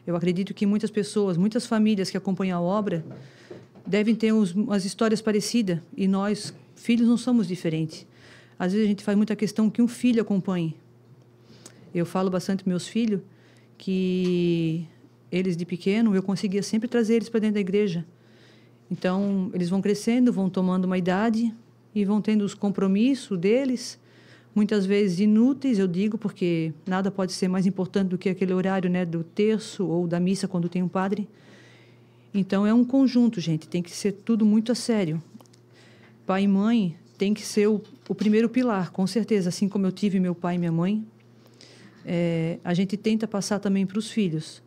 Eu acredito que muitas pessoas, muitas famílias que acompanham a obra devem ter umas histórias parecidas, e nós, filhos, não somos diferentes. Às vezes a gente faz muita questão que um filho acompanhe. Eu falo bastante para meus filhos que eles, de pequeno, eu conseguia sempre trazer eles para dentro da igreja. Então, eles vão crescendo, vão tomando uma idade e vão tendo os compromissos deles, muitas vezes inúteis, eu digo, porque nada pode ser mais importante do que aquele horário, né, do terço ou da missa quando tem um padre. Então, é um conjunto, gente, tem que ser tudo muito a sério. Pai e mãe tem que ser o primeiro pilar, com certeza, assim como eu tive meu pai e minha mãe. A gente tenta passar também para os filhos.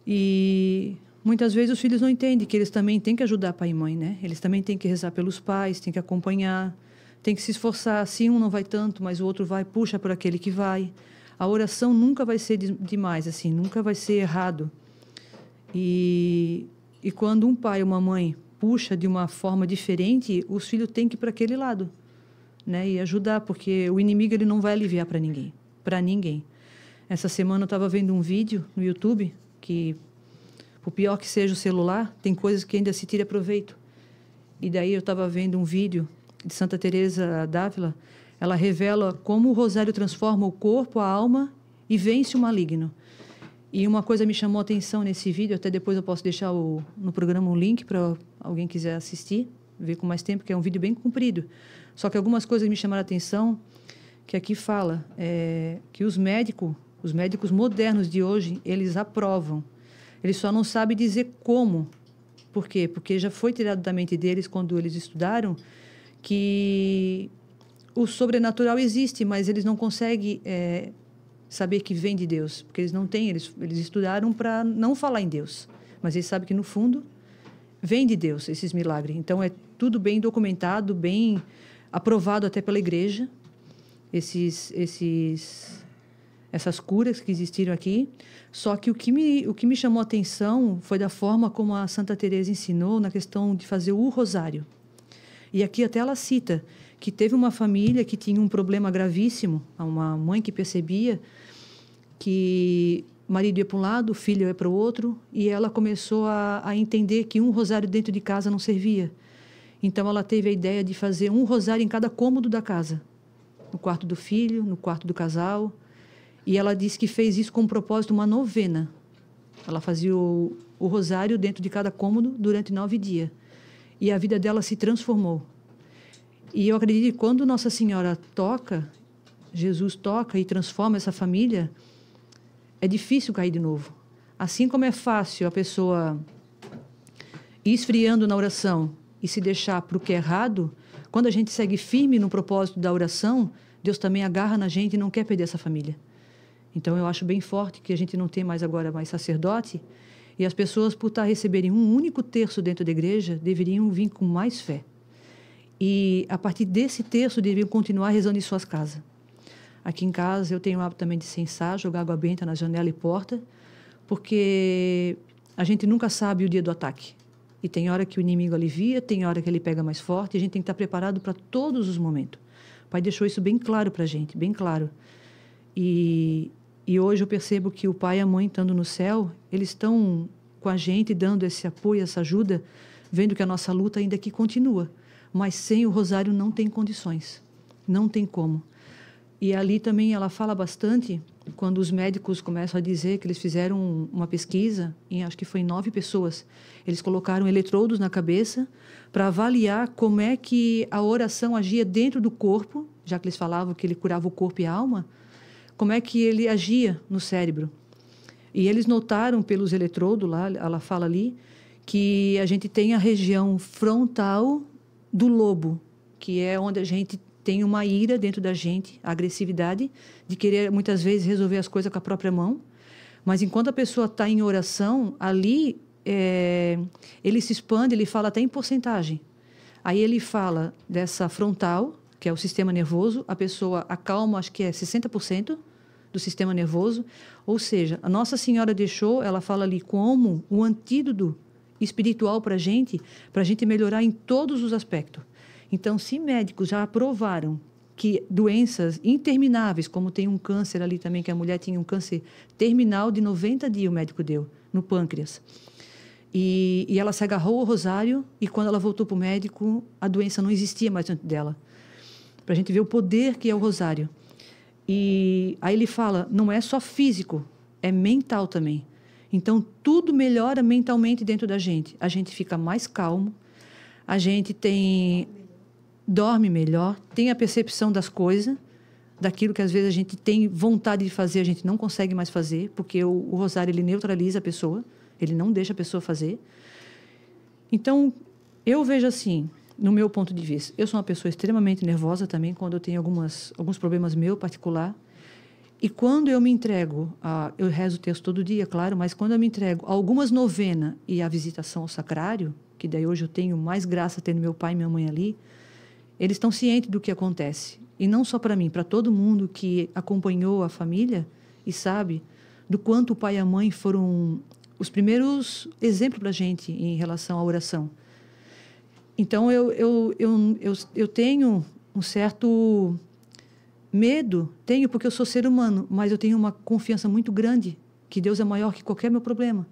E muitas vezes os filhos não entendem que eles também têm que ajudar pai e mãe, né? Eles também têm que rezar pelos pais, têm que acompanhar, têm que se esforçar. Se um não vai tanto, mas o outro vai, puxa por aquele que vai. A oração nunca vai ser demais, assim, nunca vai ser errado. E quando um pai ou uma mãe puxa de uma forma diferente, os filhos têm que ir para aquele lado, né? E ajudar, porque o inimigo ele não vai aliviar para ninguém, para ninguém. Essa semana eu estava vendo um vídeo no YouTube que, por pior que seja o celular, tem coisas que ainda se tira proveito. E daí eu estava vendo um vídeo de Santa Teresa d'Ávila. Ela revela como o rosário transforma o corpo, a alma e vence o maligno. E uma coisa me chamou a atenção nesse vídeo, até depois eu posso deixar no programa um link para alguém quiser assistir, ver com mais tempo, que é um vídeo bem comprido. Só que algumas coisas me chamaram a atenção, que aqui fala que os médicos modernos de hoje, eles aprovam. Eles só não sabem dizer como. Por quê? Porque já foi tirado da mente deles, quando eles estudaram, que o sobrenatural existe, mas eles não conseguem saber que vem de Deus. Porque eles não têm, eles estudaram para não falar em Deus. Mas eles sabem que, no fundo, vem de Deus esses milagres. Então, é tudo bem documentado, bem aprovado até pela igreja, essas curas que existiram aqui. Só que o que me chamou a atenção foi da forma como a Santa Teresa ensinou na questão de fazer o rosário. E aqui até ela cita que teve uma família que tinha um problema gravíssimo, uma mãe que percebia que o marido ia para um lado, o filho ia para o outro, e ela começou a entender que um rosário dentro de casa não servia. Então, ela teve a ideia de fazer um rosário em cada cômodo da casa. No quarto do filho, no quarto do casal. E ela disse que fez isso com o propósito, uma novena. Ela fazia o rosário dentro de cada cômodo durante 9 dias. E a vida dela se transformou. E eu acredito que quando Nossa Senhora toca, Jesus toca e transforma essa família, é difícil cair de novo. Assim como é fácil a pessoa ir esfriando na oração e se deixar para o que é errado, quando a gente segue firme no propósito da oração, Deus também agarra na gente e não quer perder essa família. Então, eu acho bem forte que a gente não tem mais agora mais sacerdote, e as pessoas, por receberem um único terço dentro da igreja, deveriam vir com mais fé. E, a partir desse terço, deveriam continuar rezando em suas casas. Aqui em casa, eu tenho o hábito também de censar, jogar água benta na janela e porta, porque a gente nunca sabe o dia do ataque. E tem hora que o inimigo alivia, tem hora que ele pega mais forte, e a gente tem que estar preparado para todos os momentos. O Pai deixou isso bem claro para a gente, bem claro. E hoje eu percebo que o pai e a mãe, estando no céu, eles estão com a gente, dando esse apoio, essa ajuda, vendo que a nossa luta ainda aqui continua. Mas sem o rosário não tem condições, não tem como. E ali também ela fala bastante, quando os médicos começam a dizer que eles fizeram uma pesquisa, acho que foi em 9 pessoas, eles colocaram eletrodos na cabeça para avaliar como é que a oração agia dentro do corpo, já que eles falavam que ele curava o corpo e a alma, como é que ele agia no cérebro. E eles notaram pelos eletrodos, lá, ela fala ali, que a gente tem a região frontal do lobo, que é onde a gente tem uma ira dentro da gente, a agressividade, de querer muitas vezes resolver as coisas com a própria mão. Mas enquanto a pessoa está em oração, ali ele se expande, ele fala até em porcentagem. Aí ele fala dessa frontal, que é o sistema nervoso, a pessoa acalma, acho que é 60% do sistema nervoso, ou seja, a Nossa Senhora deixou, ela fala ali como um antídoto espiritual para a gente melhorar em todos os aspectos. Então, se médicos já aprovaram que doenças intermináveis, como tem um câncer ali também, que a mulher tinha um câncer terminal de 90 dias, o médico deu, no pâncreas. E ela se agarrou ao rosário, e quando ela voltou para o médico, a doença não existia mais dentro dela. Para a gente ver o poder que é o rosário. E aí ele fala, não é só físico, é mental também. Então, tudo melhora mentalmente dentro da gente. A gente fica mais calmo, a gente dorme melhor, tem a percepção das coisas, daquilo que às vezes a gente tem vontade de fazer, a gente não consegue mais fazer, porque o rosário ele neutraliza a pessoa, ele não deixa a pessoa fazer. Então, eu vejo assim, no meu ponto de vista, eu sou uma pessoa extremamente nervosa também, quando eu tenho alguns problemas meus particular. E quando eu me entrego, eu rezo o texto todo dia, claro, mas quando eu me entrego a algumas novenas e a visitação ao sacrário, que daí hoje eu tenho mais graça tendo meu pai e minha mãe ali, eles estão cientes do que acontece. E não só para mim, para todo mundo que acompanhou a família e sabe do quanto o pai e a mãe foram os primeiros exemplos para a gente em relação à oração. Então, eu tenho um certo medo, porque eu sou ser humano, mas eu tenho uma confiança muito grande que Deus é maior que qualquer meu problema.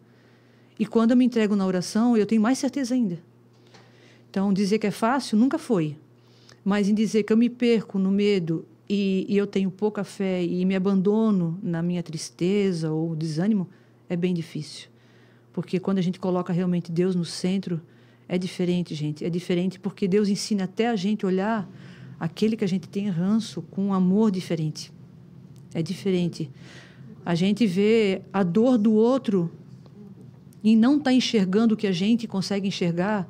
E quando eu me entrego na oração, eu tenho mais certeza ainda. Então, dizer que é fácil, nunca foi. Mas em dizer que eu me perco no medo e eu tenho pouca fé e me abandono na minha tristeza ou desânimo, é bem difícil. Porque quando a gente coloca realmente Deus no centro, é diferente, gente. É diferente porque Deus ensina até a gente olhar aquele que a gente tem ranço com um amor diferente. É diferente. A gente vê a dor do outro e não está enxergando o que a gente consegue enxergar.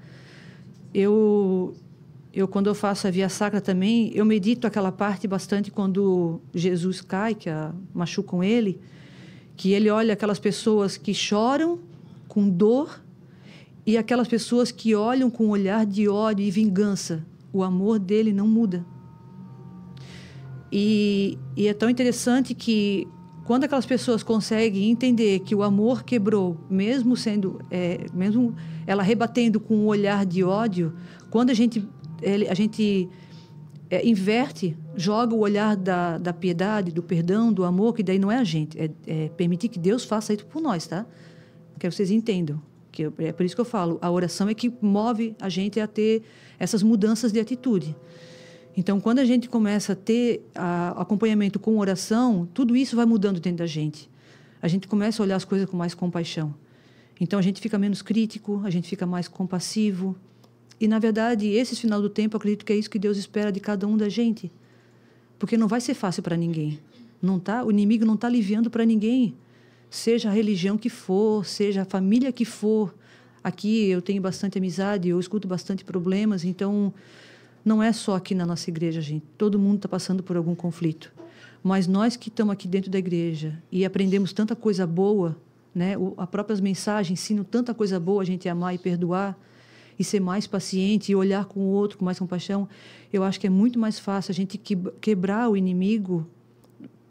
Quando eu faço a Via Sacra também, eu medito aquela parte bastante quando Jesus cai, que machucam ele, que ele olha aquelas pessoas que choram com dor e aquelas pessoas que olham com um olhar de ódio e vingança. O amor dele não muda. E é tão interessante que quando aquelas pessoas conseguem entender que o amor quebrou, mesmo ela rebatendo com um olhar de ódio, quando a gente inverte, joga o olhar da piedade, do perdão, do amor, que daí não é a gente, é permitir que Deus faça isso por nós, tá? Quero que vocês entendam. É por isso que eu falo, a oração é que move a gente a ter essas mudanças de atitude. Então, quando a gente começa a ter acompanhamento com oração, tudo isso vai mudando dentro da gente. A gente começa a olhar as coisas com mais compaixão. Então, a gente fica menos crítico, a gente fica mais compassivo. E, na verdade, esse final do tempo, eu acredito que é isso que Deus espera de cada um da gente. Porque não vai ser fácil para ninguém. Não tá? O inimigo não está aliviando para ninguém. Seja a religião que for, seja a família que for. Aqui eu tenho bastante amizade, eu escuto bastante problemas, então não é só aqui na nossa igreja, gente. Todo mundo está passando por algum conflito. Mas nós que estamos aqui dentro da igreja e aprendemos tanta coisa boa, né? A própria mensagem ensina tanta coisa boa, a gente amar e perdoar, e ser mais paciente, e olhar com o outro com mais compaixão. Eu acho que é muito mais fácil a gente quebrar o inimigo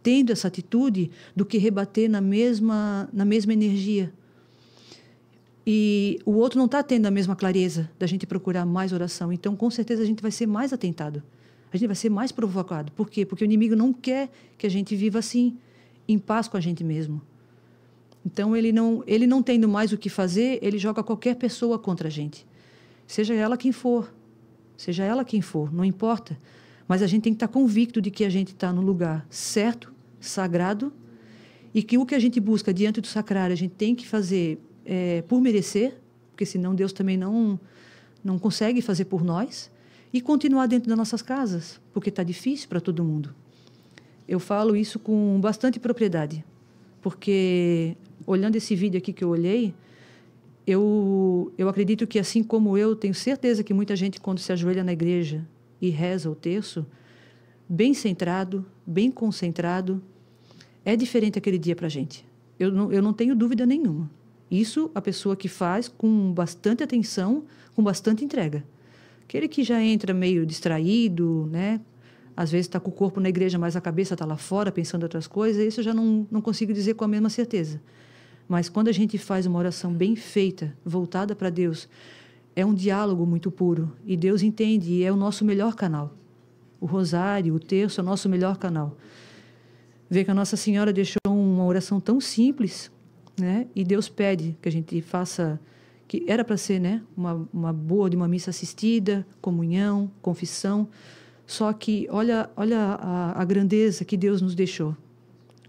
tendo essa atitude do que rebater na mesma energia. E o outro não está tendo a mesma clareza da gente procurar mais oração. Então, com certeza, a gente vai ser mais atentado. A gente vai ser mais provocado. Por quê? Porque o inimigo não quer que a gente viva assim, em paz com a gente mesmo. Então, ele não tendo mais o que fazer, ele joga qualquer pessoa contra a gente. Seja ela quem for. Seja ela quem for, não importa. Mas a gente tem que estar convicto de que a gente está no lugar certo, sagrado, e que o que a gente busca diante do sacrário, a gente tem que fazer por merecer, porque senão Deus também não consegue fazer por nós, e continuar dentro das nossas casas, porque está difícil para todo mundo. Eu falo isso com bastante propriedade, porque olhando esse vídeo aqui que eu olhei, eu acredito que, assim como eu, tenho certeza que muita gente, quando se ajoelha na igreja e reza o terço, bem centrado, bem concentrado, é diferente aquele dia para a gente. Eu não tenho dúvida nenhuma. Isso a pessoa que faz com bastante atenção, com bastante entrega. Aquele que já entra meio distraído, né? Às vezes está com o corpo na igreja, mas a cabeça está lá fora, pensando em outras coisas, isso eu já não consigo dizer com a mesma certeza. Mas quando a gente faz uma oração bem feita, voltada para Deus, é um diálogo muito puro. E Deus entende, e é o nosso melhor canal. O rosário, o terço é o nosso melhor canal. Ver que a Nossa Senhora deixou uma oração tão simples, né? E Deus pede que a gente faça, que era para ser, né? Uma boa de uma missa assistida, comunhão, confissão. Só que olha a grandeza que Deus nos deixou.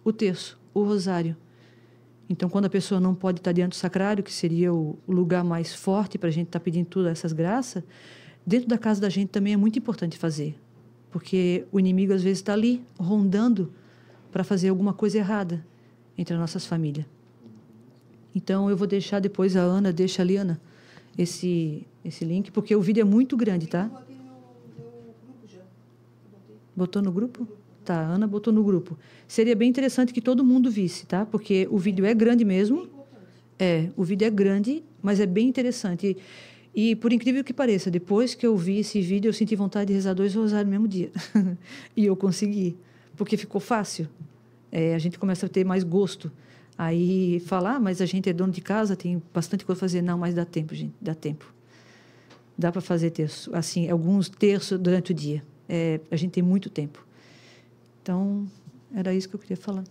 O terço, o rosário. Então, quando a pessoa não pode estar diante do sacrário, que seria o lugar mais forte para a gente estar pedindo todas essas graças, dentro da casa da gente também é muito importante fazer. Porque o inimigo, às vezes, está ali, rondando para fazer alguma coisa errada entre as nossas famílias. Então, eu vou deixar depois a Ana, deixa ali, Ana, esse link, porque o vídeo é muito grande, tá? Botou no grupo? Tá, a Ana botou no grupo. Seria bem interessante que todo mundo visse, tá? Porque o vídeo é grande mesmo. O vídeo é grande, mas é bem interessante. E por incrível que pareça, depois que eu vi esse vídeo, eu senti vontade de rezar 2 rosários no mesmo dia. E eu consegui, porque ficou fácil. A gente começa a ter mais gosto. Aí falar, mas a gente é dono de casa, tem bastante coisa para fazer. Não, mas dá tempo, gente, dá tempo. Dá para fazer terço, assim, alguns terços durante o dia. A gente tem muito tempo. Então, era isso que eu queria falar.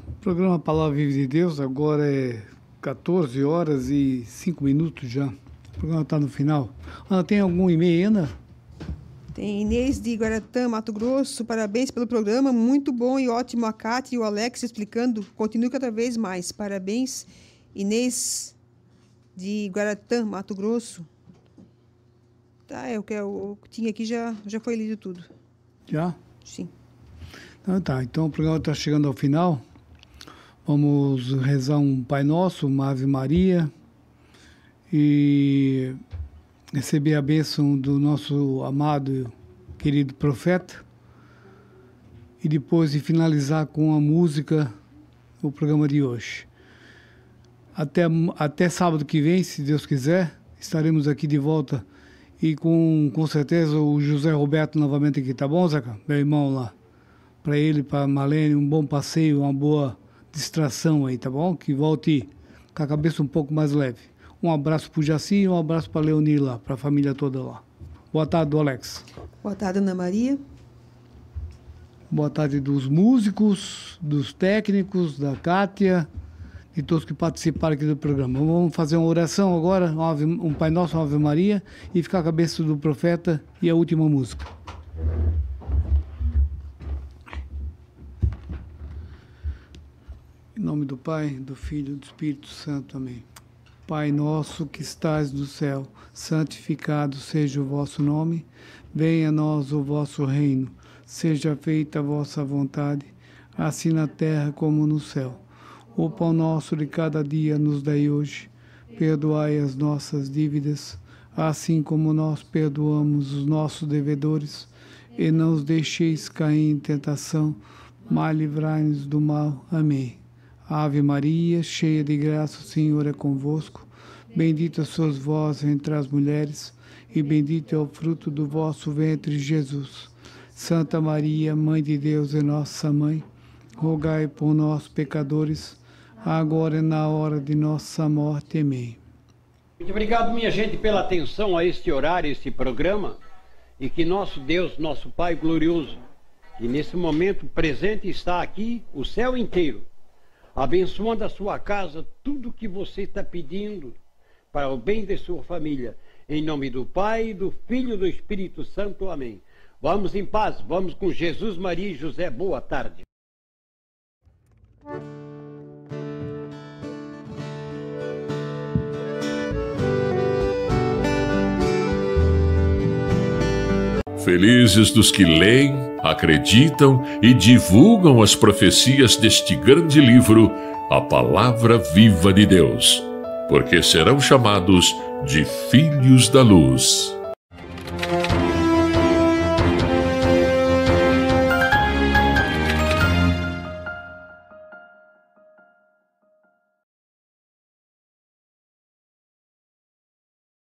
O programa Palavra Viva de Deus agora é 14 horas e 5 minutos já. O programa está no final. Ana, tem algum e-mail, Ana? Tem Inês de Guaratã, Mato Grosso. Parabéns pelo programa, muito bom e ótimo. A Cátia e o Alex explicando. Continue cada vez mais. Parabéns, Inês de Guaratã, Mato Grosso. Tá, o que eu tinha aqui já foi lido tudo. Já? Sim. Então o programa está chegando ao final. Vamos rezar um Pai Nosso, uma Ave Maria e receber a bênção do nosso amado, querido profeta. E depois de finalizar com a música o programa de hoje. Até sábado que vem, se Deus quiser, estaremos aqui de volta. E com certeza o José Roberto novamente aqui, tá bom, Zeca? Meu irmão lá. Para ele, para a Marlene, um bom passeio, uma boa distração aí, tá bom? Que volte com a cabeça um pouco mais leve. Um abraço para o Jaci e um abraço para a Leoni lá, para a família toda lá. Boa tarde, Alex. Boa tarde, Ana Maria. Boa tarde dos músicos, dos técnicos, da Cátia e todos que participaram aqui do programa. Vamos fazer uma oração agora, um Pai Nosso, uma Ave Maria, e ficar a cabeça do profeta e a última música. Em nome do Pai, do Filho e do Espírito Santo. Amém. Pai nosso que estais no céu, santificado seja o vosso nome. Venha a nós o vosso reino. Seja feita a vossa vontade, assim na terra como no céu. O pão nosso de cada dia nos dai hoje. Perdoai as nossas dívidas, assim como nós perdoamos os nossos devedores. E não os deixeis cair em tentação, mas livrai-nos do mal. Amém. Ave Maria, cheia de graça, o Senhor é convosco. Bendita sois vós entre as mulheres, e bendito é o fruto do vosso ventre, Jesus. Santa Maria, Mãe de Deus e nossa Mãe, rogai por nós, pecadores, agora e na hora de nossa morte. Amém. Muito obrigado, minha gente, pela atenção a este horário, este programa, e que nosso Deus, nosso Pai glorioso, que nesse momento presente está aqui, o céu inteiro, abençoando a sua casa, tudo o que você está pedindo para o bem de sua família. Em nome do Pai, do Filho e do Espírito Santo. Amém. Vamos em paz, vamos com Jesus, Maria e José. Boa tarde. Felizes dos que leem, acreditam e divulgam as profecias deste grande livro, a Palavra Viva de Deus, porque serão chamados de filhos da luz.